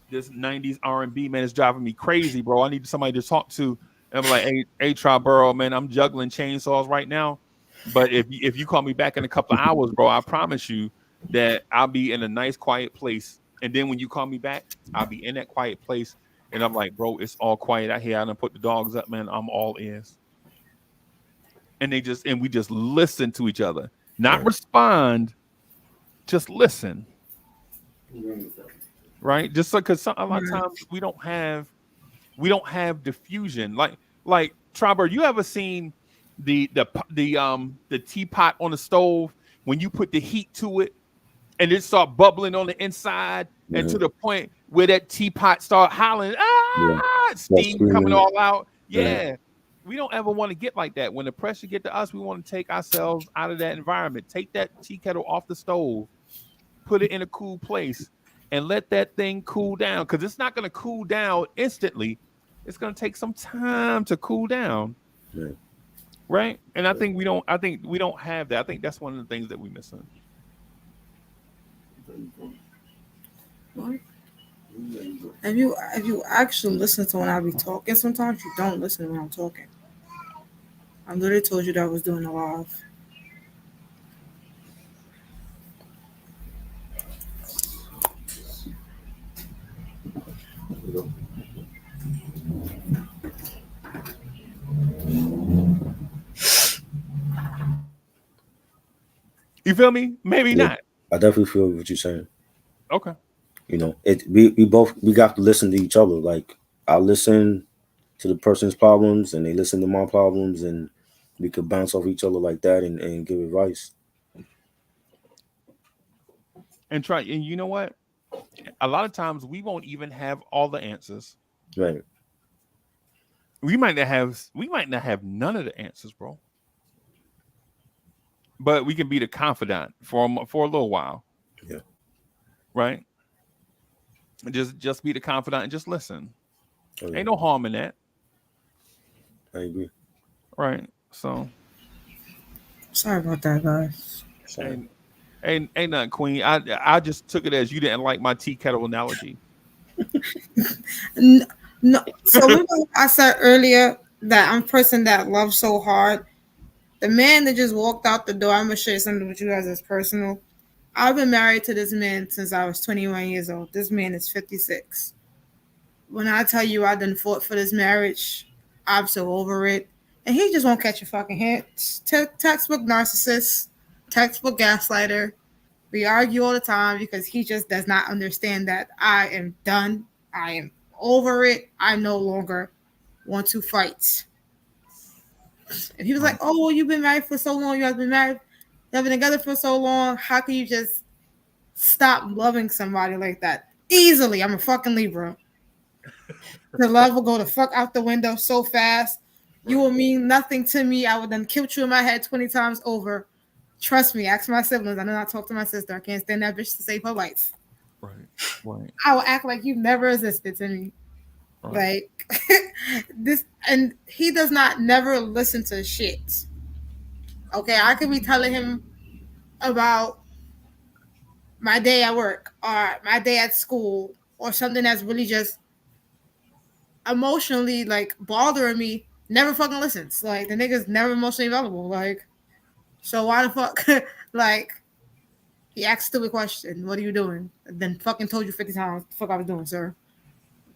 S1: this 90s R&B, man. It's driving me crazy, bro. I need somebody to talk to. And I'm like, hey, Try Burrow, man, I'm juggling chainsaws right now. But if you call me back in a couple of hours, bro, I promise you that I'll be in a nice, quiet place. And then when you call me back, I'll be in that quiet place. And I'm like, bro, it's all quiet out here. I done put the dogs up, man. I'm all ears. And we just listen to each other, not
S2: Right.
S1: respond, just listen, right? Just so because a lot of
S3: Right.
S1: times we don't have diffusion. Like Trobber, you ever seen the teapot on the stove when you put the heat to it and it start bubbling on the inside and to
S2: Mhm.
S1: the point where that teapot start hollering,
S2: Yeah. Start
S1: steam coming
S2: screaming.
S1: all out.
S2: Right.
S1: Yeah. We don't ever want to get like that. When the pressure get to us, we want to take ourselves out of that environment. Take that tea kettle off the stove, put it in a cool place, and let that thing cool down. Because it's not going to cool down instantly. It's going to take some time to cool down,
S2: Right.
S1: right? And I think we don't. I think we don't have that. I think that's one of the things that we're missing.
S3: What? If you actually listen to when I be talking, sometimes you don't listen when I'm talking. I literally told you that I was doing a live.
S1: You feel me? Maybe
S2: Yeah.
S1: not.
S2: I definitely feel what you're saying.
S1: Okay.
S2: We got to listen to each other. Like I listen to the person's problems and they listen to my problems and we could bounce off each other like that and give advice.
S1: And try. And you know what? A lot of times we won't even have all the answers.
S2: Right.
S1: We might not have none of the answers, bro. but we can be the confidant for a little while,
S2: Yeah.
S1: right? Just be the confidant and just listen.
S2: Oh yeah.
S1: Ain't no harm in that,
S2: I agree.
S1: right? So
S3: Sorry about that, guys.
S2: Sorry.
S1: ain't nothing, Queen. I just took it as you didn't like my tea kettle analogy.
S3: N- No, so remember I said earlier that I'm a person that loves so hard. The man that just walked out the door, I'm gonna share something with you guys that's personal. I've been married to this man since I was 21 years old. This man is 56. When I tell you I done fought for this marriage, I'm so over it. And he just won't catch a fucking hint. Textbook narcissist, textbook gaslighter. We argue all the time because he just does not understand that I am done. I am over it. I no longer want to fight. And he was like,
S1: Right,
S3: "Oh, well, you've been married for so long. You guys been married, you've been together for so long. How can you just stop loving somebody like that easily?" I'm a fucking Libra. The love will go the fuck out the window so fast. You will mean nothing to me. I would then kill you in my head 20 times over. Trust me. Ask my siblings. I know not talk to my sister. I can't stand that bitch to save her life.
S1: right, right,
S3: I will act like you never existed to me.
S1: right,
S3: Like this, and he does not never listen to shit. Okay, I could be telling him about my day at work or my day at school or something that's really just emotionally like bothering me. Never fucking listens. Like the nigga's never emotionally available. Like, so why the fuck? Like, he asked a stupid question. What are you doing? And then fucking told you 50 times what the fuck I was doing, sir.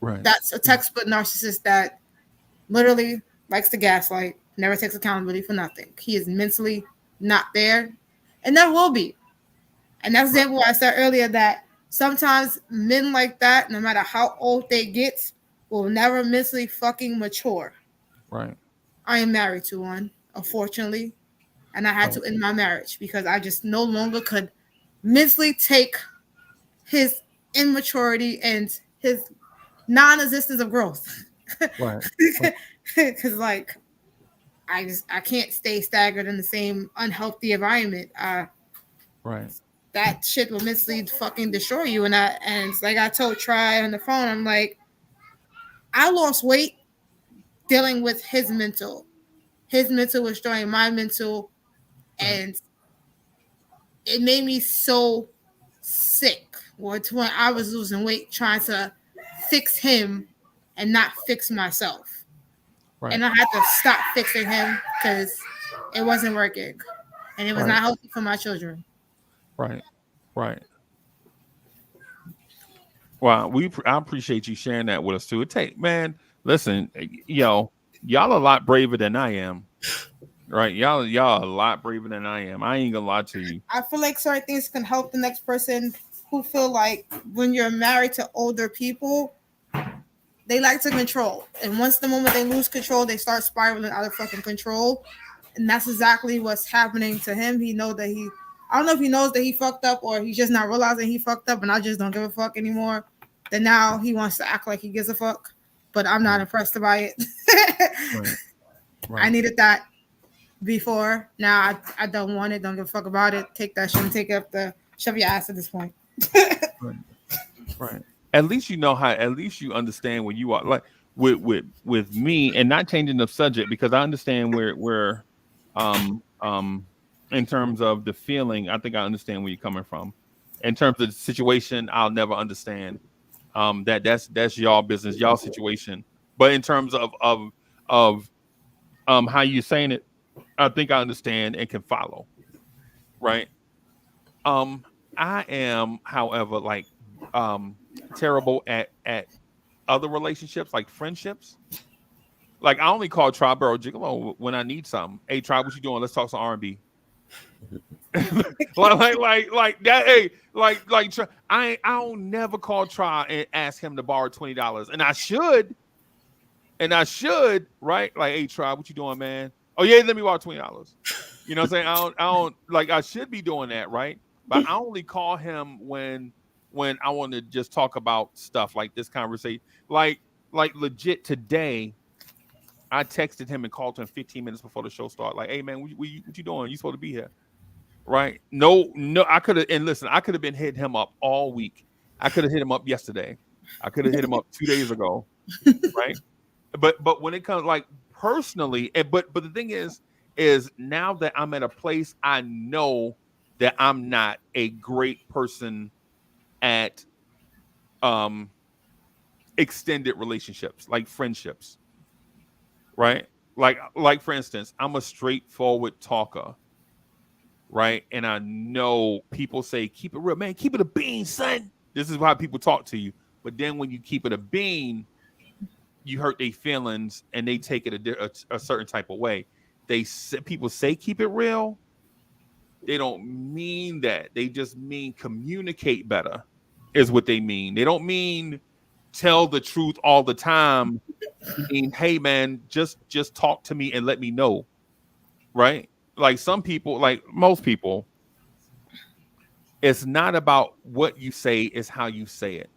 S1: right,
S3: That's a textbook narcissist that literally likes to gaslight, never takes accountability for nothing. He is mentally not there, and that will be. And that's the
S1: right,
S3: example I said earlier that sometimes men like that, no matter how old they get, will never mentally fucking mature.
S1: right,
S3: I am married to one, unfortunately, and I had
S1: right,
S3: to end my marriage because I just no longer could mentally take his immaturity and his non-existence of growth.
S1: right,
S3: Because like I can't stay staggered in the same unhealthy environment.
S1: right,
S3: That shit will mentally fucking destroy you. And it's like I told Try on the phone, I'm like, I lost weight dealing with his mental. His mental was destroying my mental,
S1: right,
S3: and it made me so sick. Or to when I was losing weight trying to fix him and not fix myself.
S1: right,
S3: And I had to stop fixing him because it wasn't working. And it was
S1: right,
S3: not healthy for my children.
S1: right, right. Well, I appreciate you sharing that with us too. It take man, listen, y'all a lot braver than I am, right? Y'all a lot braver than I am. I ain't gonna lie to you.
S3: I feel like certain things can help the next person who feel like when you're married to older people, they like to control. And once the moment they lose control, they start spiraling out of fucking control. And that's exactly what's happening to him. He know that I don't know if he knows that he fucked up or he's just not realizing he fucked up and I just don't give a fuck anymore. Then now he wants to act like he gives a fuck. But I'm not
S1: Right,
S3: impressed by it.
S1: right,
S3: I
S1: right,
S3: needed that before. Now I don't want it. Don't give a fuck about it. Take that shit and take it up the shove your ass at this point.
S1: right, right. At least you know how. At least you understand where you are. Like with me, and not changing the subject because I understand where, um, in terms of the feeling. I think I understand where you're coming from. In terms of the situation, I'll never understand. That's y'all business, y'all situation. But in terms of how you saying it, I think I understand and can follow. Right. Um, I am, however, like um terrible at other relationships, like friendships. Like I only call Tribe Borough Gigolo when I need something. Hey, Tribe, what you doing? Let's talk some R&B. Like that. Hey, I don't never call Try and ask him to borrow $20, and I should, right? Like, hey, Try, what you doing, man? Oh yeah, let me borrow $20. You know what I'm saying? I don't like. I should be doing that, right? But I only call him when I want to just talk about stuff like this conversation. Like legit today, I texted him and called him 15 minutes before the show started. Like, hey man, what you doing? You supposed to be here. right? No, no, I could have, and listen, I could have been hitting him up all week. I could have hit him up yesterday. I could have hit him up 2 days ago, right? But when it comes like personally, but the thing is now that I'm at a place, I know that I'm not a great person at um extended relationships, like friendships, right? Like for instance, I'm a straightforward talker, right? And I know people say, keep it real, man, keep it a bean, son. This is how people talk to you. But then when you keep it a bean, you hurt their feelings and they take it a certain type of way. People say keep it real. They don't mean that. They just mean communicate better, is what they mean. They don't mean tell the truth all the time. Mean, hey man, just talk to me and let me know, right? Like some people, like most people, it's not about what you say, it's how you say it.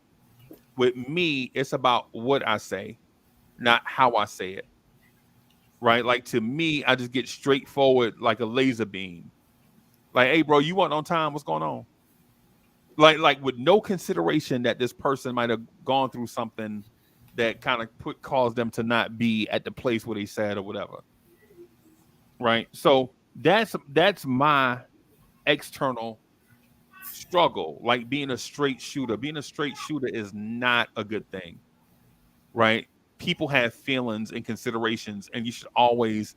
S1: With me, it's about what I say, not how I say it, right? Like to me, I just get straightforward like a laser beam. Like, hey, bro, you want on time? What's going on? Like with no consideration that this person might have gone through something that kind of caused them to not be at the place where they said or whatever. Right. So that's my external struggle. Like being a straight shooter. Being a straight shooter is not a good thing. Right. People have feelings and considerations, and you should always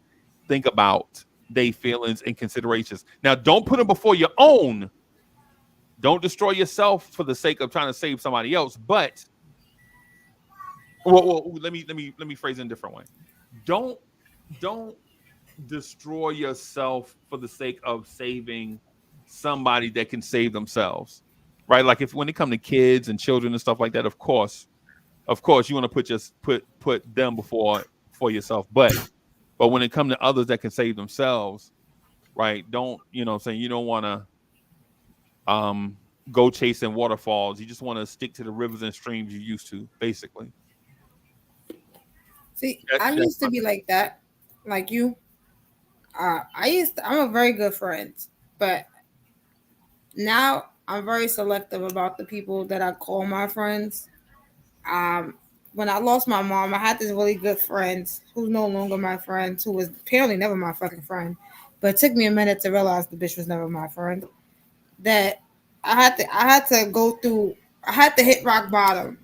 S1: think about their feelings and considerations. Now, don't put them before your own. Don't destroy yourself for the sake of trying to save somebody else. But let me phrase it in a different way. Don't destroy yourself for the sake of saving somebody that can save themselves, right? Like if when it comes to kids and children and stuff like that, of course, you want to put them before yourself. But when it comes to others that can save themselves, right? Don't what I'm saying, you don't want to go chasing waterfalls. You just want to stick to the rivers and streams you used to, basically.
S3: See, I
S1: That's
S3: used to be like that, like you. I'm a very good friend, but now I'm very selective about the people that I call my friends. Um, when I lost my mom, I had this really good friend who's no longer my friend, who was apparently never my fucking friend. But it took me a minute to realize the bitch was never my friend. That I had to go through I had to hit rock bottom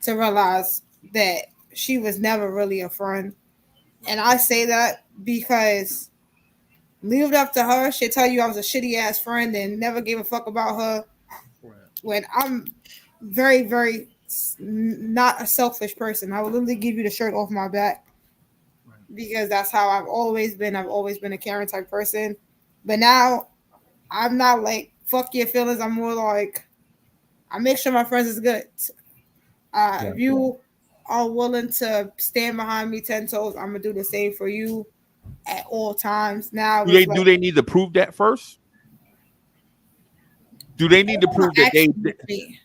S3: to realize that she was never really a friend. And I say that because leave it up to her. She'll tell you I was a shitty ass friend and never gave a fuck about her.
S1: right.
S3: When I'm very, very not a selfish person, I will literally give you the shirt off my back
S1: Right.
S3: because that's how I've always been. I've always been a caring type person. But now I'm not like fuck your feelings. I'm more like I make sure my friends is good.
S1: Yeah.
S3: If you are willing to stand behind me 10 toes, I'm gonna do the same for you at all times. Now
S1: Do
S3: it's
S1: they
S3: like
S1: do they need to prove that first? Do they need to prove that they
S3: action with me.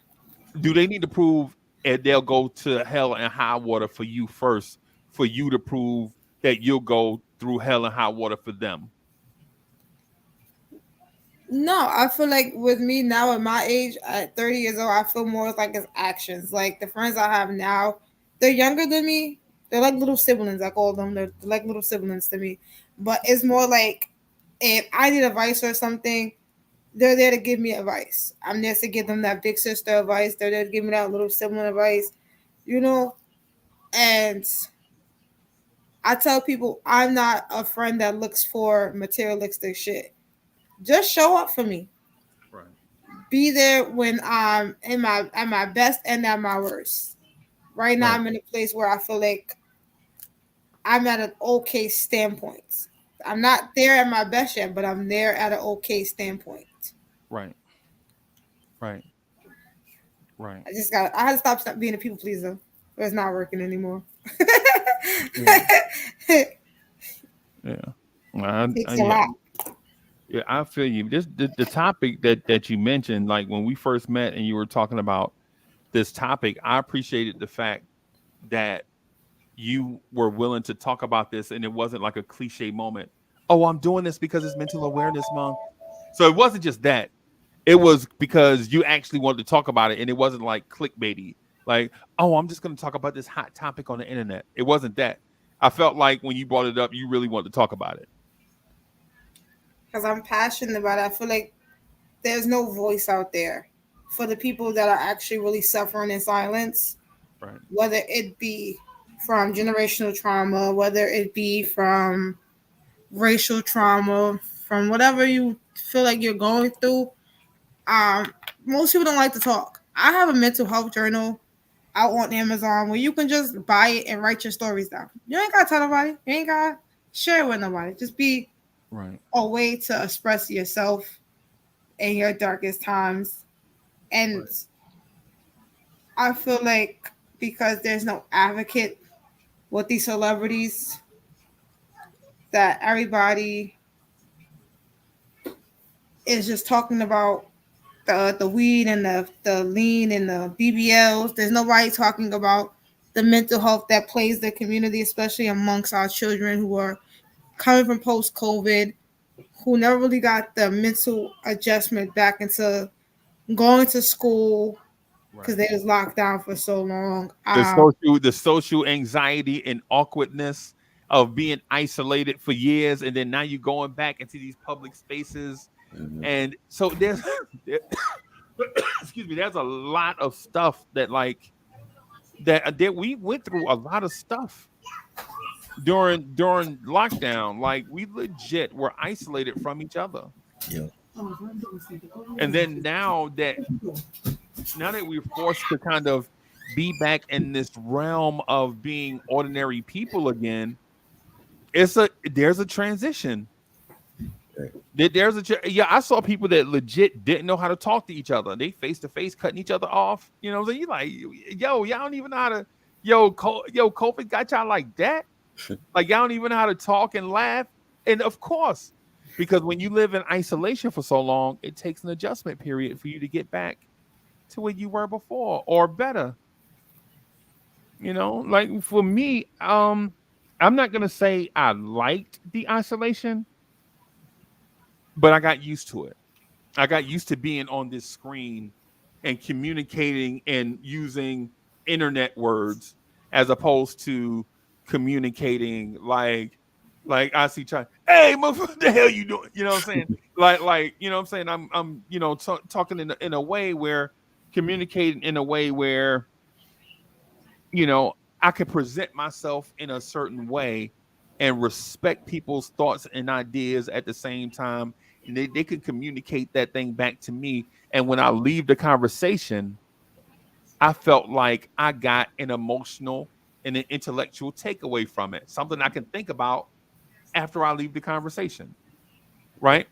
S1: do they need to prove and they'll go to hell and high water for you first for you to prove that you'll go through hell and high water for them?
S3: No, I feel like with me now at my age, at 30 years old, I feel more like it's actions. Like the friends I have now, they're younger than me. They're like little siblings. I call them. They're like little siblings to me. But it's more like if I need advice or something, they're there to give me advice. I'm there to give them that big sister advice. They're there to give me that little sibling advice, you know? And I tell people I'm not a friend that looks for materialistic shit. Just show up for me.
S1: Right.
S3: Be there when I'm in my at my best and at my worst. Right now
S1: Right.
S3: I'm in a place where I feel like I'm at an okay standpoint. I'm not there at my best yet, but I'm there at an okay standpoint.
S1: Right. Right. Right.
S3: I had to stop being a people pleaser. But it's not working anymore.
S1: Yeah. Yeah.
S3: Takes a
S1: Yeah.
S3: lot.
S1: Yeah, I feel you. The topic that you mentioned, like when we first met and you were talking about this topic, I appreciated the fact that you were willing to talk about this and it wasn't like a cliche moment. Oh, I'm doing this because it's mental awareness month. So it wasn't just that. It was because you actually wanted to talk about it, and it wasn't like clickbaity. Like, oh, I'm just going to talk about this hot topic on the internet. It wasn't that. I felt like when you brought it up, you really wanted to talk about it.
S3: Because I'm passionate about it. I feel like there's no voice out there for the people that are actually really suffering in silence,
S1: Right.
S3: whether it be from generational trauma, whether it be from racial trauma, from whatever you feel like you're going through. Um, Most people don't like to talk. I have a mental health journal out on Amazon where you can just buy it and write your stories down. You ain't gotta tell nobody. You ain't gotta share it with nobody. Just be
S1: Right.
S3: a way to express yourself in your darkest times. And
S1: Right.
S3: I feel like because there's no advocate with these celebrities, that everybody is just talking about the weed and the lean and the BBLs. There's nobody talking about the mental health that plays the community, especially amongst our children who are coming from post COVID, who never really got the mental adjustment back into going to school because
S1: Right.
S3: they was locked down for so long.
S1: The social anxiety and awkwardness of being isolated for years, and then now you're going back into these public spaces,
S2: Mhm.
S1: and so there's there- excuse me, there's a lot of stuff that that we went through a lot of stuff during lockdown. Like we legit were isolated from each other,
S2: Yeah.
S1: and then now that we're forced to kind of be back in this realm of being ordinary people again, there's a transition.
S2: Right.
S1: Yeah, I saw people that legit didn't know how to talk to each other. They face to face cutting each other off. You know what I'm saying? You like, yo, y'all don't even know how to, COVID got y'all like that. Like y'all don't even know how to talk and laugh. And of course, because when you live in isolation for so long, it takes an adjustment period for you to get back to where you were before or better. Like for me, I'm not gonna say I liked the isolation, but I got used to it. I got used to being on this screen and communicating and using internet words as opposed to communicating like I see trying, hey, what the hell you doing? You know what I'm saying? Like you know what I'm saying? I'm talking in a way where communicating in a way where I could present myself in a certain way and respect people's thoughts and ideas at the same time. And they could communicate that thing back to me. And when I leave the conversation, I felt like I got an emotional and an intellectual takeaway from it, something I can think about after I leave the conversation. Right.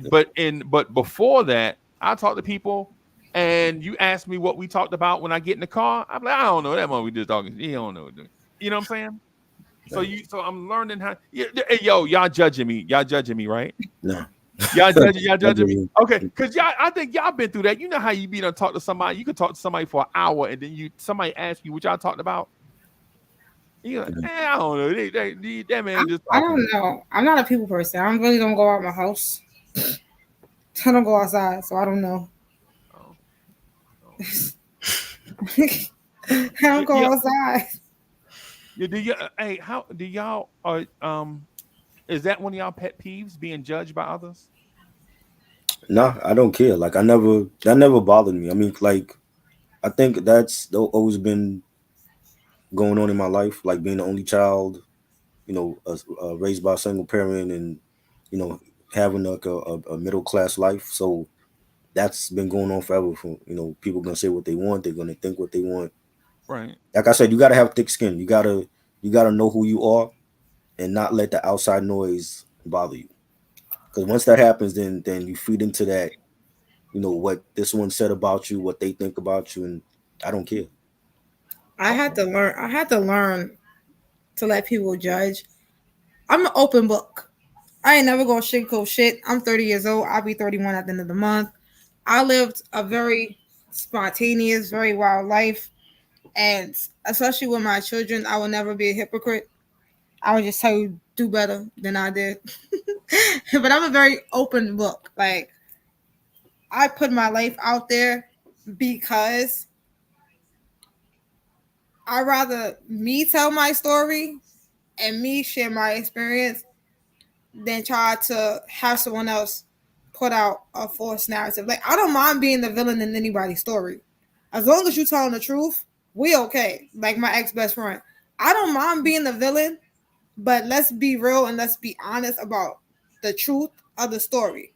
S1: But before that, I talk to people and you ask me what we talked about when I get in the car. I'm like, I don't know that one we just talking. You don't know. You know what I'm saying?
S2: Right.
S1: So I'm learning how. Yeah, hey, yo, y'all judging me. Y'all judging me, right?
S2: No.
S1: Y'all
S2: I
S1: judging me.
S2: just,
S1: Okay, because I think y'all been through that. You know how you be to talk to somebody. You could talk to somebody for an hour, and then somebody ask you what y'all talked about. You like,
S2: mhm.
S1: I don't know. That man just
S3: I
S1: talking.
S3: don't know. I'm not a people person. I really don't go out my house. I don't go outside, so I don't know.
S1: Oh, oh.
S3: I don't go
S1: Yeah,
S3: outside.
S1: yeah. Do you? Hey, how do y'all? Is that one of y'all pet peeves? Being judged by others?
S2: Nah, I don't care. Like that never bothered me. I mean, like I think that's always been going on in my life. Like being the only child, raised by a single parent, and you know, having like a middle class life. So that's been going on forever. For people gonna say what they want. They're gonna think what they want.
S1: Right.
S2: Like I said, you gotta have thick skin. You gotta know who you are and not let the outside noise bother you. Because once that happens, then you feed into that. What this one said about you, what they think about you, and I don't care.
S3: I had
S1: Okay.
S3: to learn. I had to learn to let people judge. I'm an open book. I ain't never gonna sugarcoat shit. I'm 30 years old. I'll be 31 at the end of the month. I lived a very spontaneous, very wild life, and especially with my children, I will never be a hypocrite. I would just tell you do better than I did.
S1: Right.
S3: But I'm a very open book. Like I put my life out there because I rather me tell my story and me share my experience than try to have someone else put out a false narrative. Like I don't mind being the villain in anybody's story. As long as you telling the truth, we okay. Like my ex best friend. I don't mind being the villain, but let's be real and let's be honest about the truth of the story.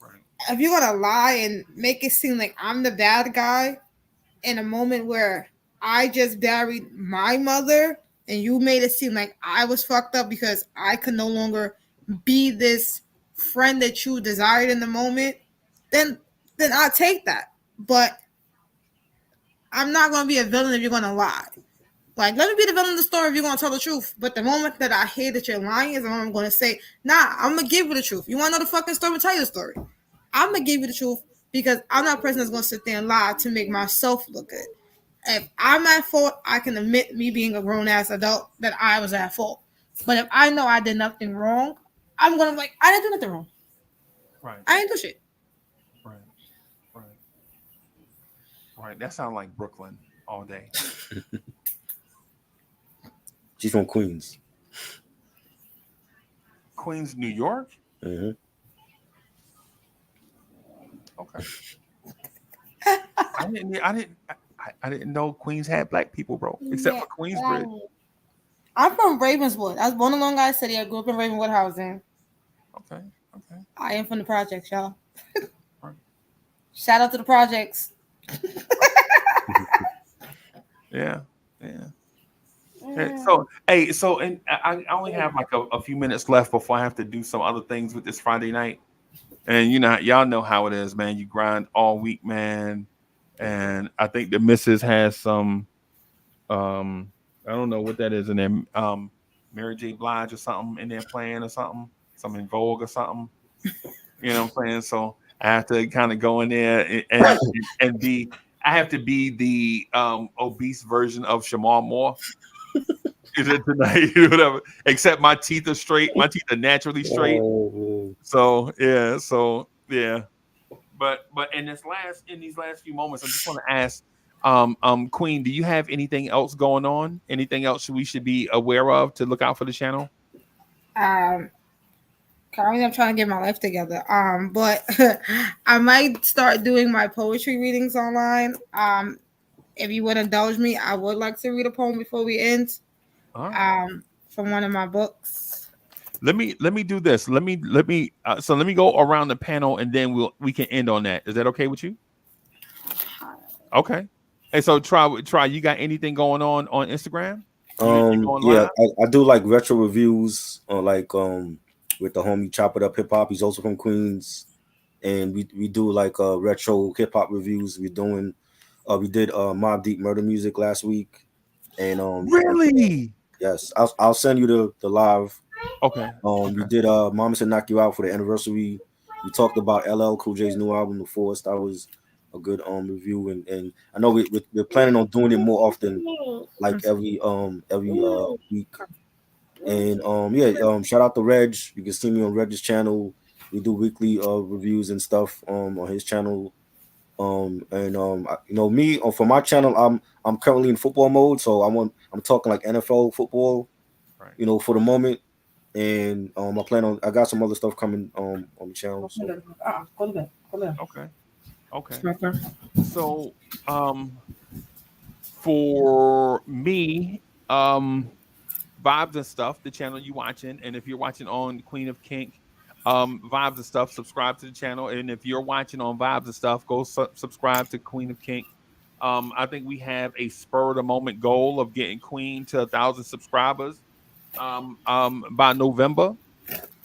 S1: Right.
S3: If you're gonna lie and make it seem like I'm the bad guy in a moment where I just buried my mother and you made it seem like I was fucked up because I could no longer be this friend that you desired in the moment, then I'll take that. But I'm not gonna be a villain if you're gonna lie. Like, let me be the villain of the story if you're gonna tell the truth. But the moment that I hear that you're lying is the moment I'm gonna say, nah, I'm gonna give you the truth. You wanna know the fucking story? Tell you the story. I'm gonna give you the truth because I'm not a person that's gonna sit there and lie to make myself look good. If I'm at fault, I can admit me being a grown ass adult that I was at fault. But if I know I did nothing wrong, I'm gonna be like, I didn't do nothing wrong.
S1: Right.
S3: I didn't do shit.
S1: Right. Right. Right. That sounds like Brooklyn all day.
S2: She's from Queens.
S1: Queens, New York.
S2: Mm-hmm.
S1: Okay. I didn't know Queens had black people, bro. Except
S3: Yeah,
S1: for Queensbridge.
S3: I'm from Ravenswood. I was born in Long Island City. I grew up in Ravenwood housing.
S1: Okay. Okay.
S3: I am from the projects, y'all.
S1: Right.
S3: Shout out to the projects.
S1: Yeah. Yeah. And I only have like a few minutes left before I have to do some other things with this Friday night. And y'all know how it is, man. You grind all week, man. And I think the missus has some I don't know what that is in there, Mary J. Blige or something in there playing or something in Vogue or something. You know what I'm saying? So I have to kind of go in there and be I have to be the obese version of Shamar Moore. Is it tonight? Whatever. Except my teeth are straight. My teeth are naturally straight.
S2: Oh,
S1: So yeah. But in these last few moments, I just want to ask, Queen, do you have anything else going on? Anything else we should be aware of to look out for the channel?
S3: Um, Currently I'm trying to get my life together. But I might start doing my poetry readings online. If you would indulge me, I would like to read a poem before we end.
S1: All right.
S3: From one of my books.
S1: Let me do this. Let me go around the panel and then we can end on that. Is that okay with you? Okay. And so try. You got anything going on Instagram? You going
S2: yeah,
S1: live?
S2: I do like retro reviews on like with the homie Chop It Up Hip Hop. He's also from Queens, and we do like retro hip hop reviews. We did Mobb Deep Murder Music last week, and
S1: Really?
S2: yes, I'll send you the live.
S1: Okay.
S2: We did Mama Said Knock You Out for the anniversary. We talked about LL Cool J's new album, The Force. That was a good review, and I know we're planning on doing it more often, like every week. And yeah, shout out to Reg. You can see me on Reg's channel. We do weekly reviews and stuff on his channel. And me for my channel, I'm currently in football mode, so I'm talking like NFL football,
S1: Right.
S2: for the moment. And I got some other stuff coming on the channel. So.
S3: Go to bed.
S1: Okay. Okay. So for me, Vibes and Stuff, the channel you watching, and if you're watching on Queen of Kink, Vibes and Stuff, subscribe to the channel. And if you're watching on Vibes and Stuff, go subscribe to Queen of Kink. I think we have a spur of the moment goal of getting Queen to 1,000 subscribers by November.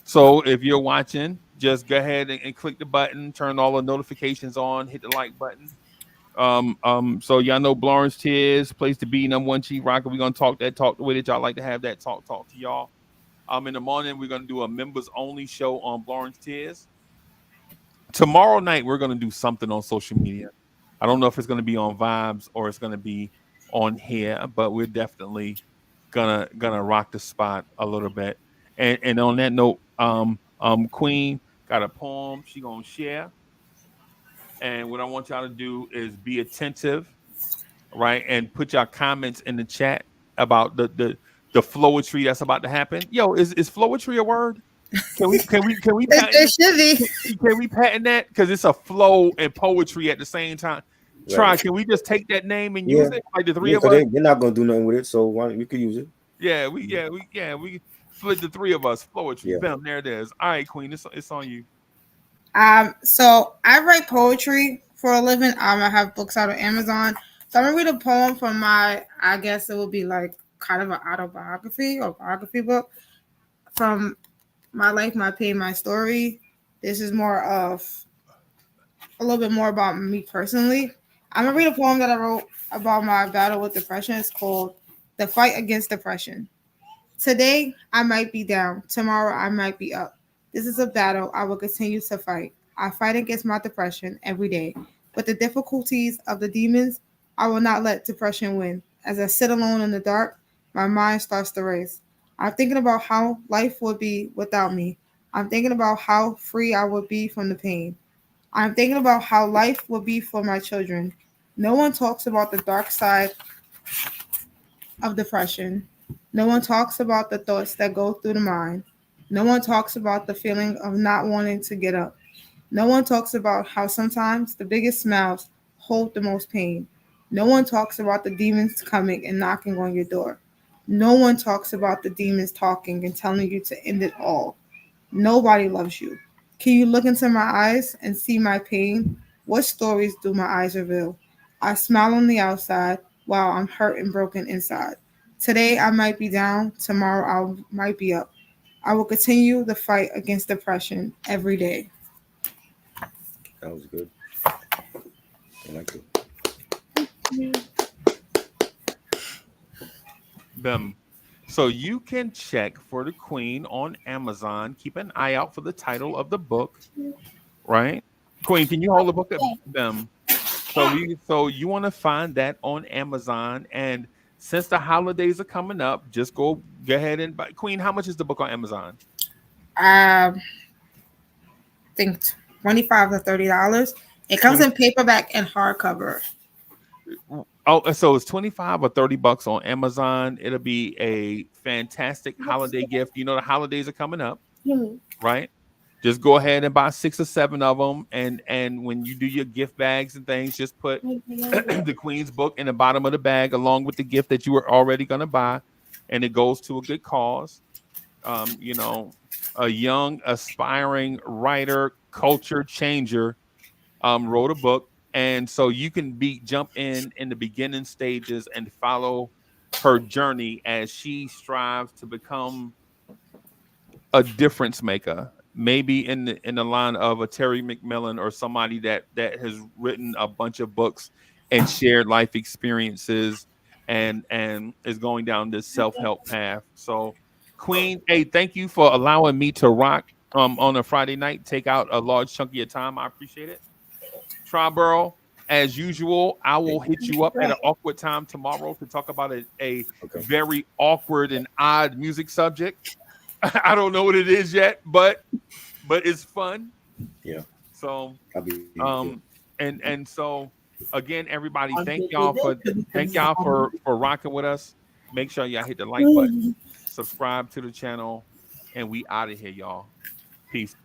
S1: So if you're watching, just go ahead and click the button, turn all the notifications on, hit the like button. So y'all know Blawrence Tears, place to be, number one chief rocker. We're gonna talk the way that y'all like to have that talk to y'all. In the morning, we're gonna do a members only show on Blawrence Tears. Tomorrow night, we're gonna do something on social media. I don't know if it's gonna be on Vibes or it's gonna be on here, but we're definitely gonna rock the spot a little bit. And on that note, Queen got a poem she gonna share. And what I want y'all to do is be attentive, right? And put your comments in the chat about the flowetry that's about to happen. Yo, is flowetry a word? Can we
S3: It
S1: patent
S3: should be.
S1: can we patent that? Because it's a flow and poetry at the same time. Try,
S2: Right.
S1: can we just take that name and use
S2: Yeah.
S1: it? Like the three
S2: Yeah,
S1: of
S2: because
S1: us?
S2: they're not gonna do nothing with it. So why you could use it.
S1: We split the three of us. Flowetry.
S2: Yeah.
S1: Bam, there it is. All right, Queen, it's on you.
S3: So I write poetry for a living. I have books out on Amazon. So I'm gonna read a poem from my, I guess it would be like kind of an autobiography or biography book from my life, my pain, my story. This is more of a little bit more about me personally. I'm gonna read a poem that I wrote about my battle with depression. It's called "The Fight Against Depression." Today, I might be down. Tomorrow, I might be up. This is a battle I will continue to fight. I fight against my depression every day. But the difficulties of the demons, I will not let depression win. As I sit alone in the dark, my mind starts to race. I'm thinking about how life would be without me. I'm thinking about how free I would be from the pain. I'm thinking about how life would be for my children. No one talks about the dark side of depression. No one talks about the thoughts that go through the mind. No one talks about the feeling of not wanting to get up. No one talks about how sometimes the biggest smiles hold the most pain. No one talks about the demons coming and knocking on your door. No one talks about the demons talking and telling you to end it all. Nobody loves you. Can you look into my eyes and see my pain? What stories do my eyes reveal? I smile on the outside while I'm hurt and broken inside. Today I might be down, tomorrow I might be up. I will continue the fight against depression every day.
S2: That was good. I like it.
S1: Bam. So you can check for the Queen on Amazon. Keep an eye out for the title of the book, right? Queen, can you hold the book at them? So you want to find that on Amazon, and since the holidays are coming up, just go ahead and buy. Queen, how much is the book on Amazon?
S3: I think $25 to $30. It comes
S1: 20.
S3: in paperback and hardcover.
S1: Oh, so it's 25 or 30 bucks on Amazon. It'll be a fantastic holiday gift. You know the holidays are coming up, right? Just go ahead and buy 6 or 7 of them, and when you do your gift bags and things, just put the Queen's book in the bottom of the bag along with the gift that you were already going to buy, and it goes to a good cause. You know, a young aspiring writer, culture changer, wrote a book, and so you can be jump in the beginning stages and follow her journey as she strives to become a difference maker, maybe in the line of a Terry McMillan or somebody that has written a bunch of books and shared life experiences and is going down this self-help path. So Queen, hey, thank you for allowing me to rock on a Friday night, take out a large chunk of your time. I appreciate it. Triborough, as usual, I will hit you up at an awkward time tomorrow to talk about a
S2: Okay.
S1: very awkward and odd music subject. I don't know what it is yet, but it's fun.
S2: Yeah.
S1: So
S2: I'll be there.
S1: and so again, everybody, thank y'all for rocking with us. Make sure y'all hit the like button, subscribe to the channel, and we out of here, y'all. Peace.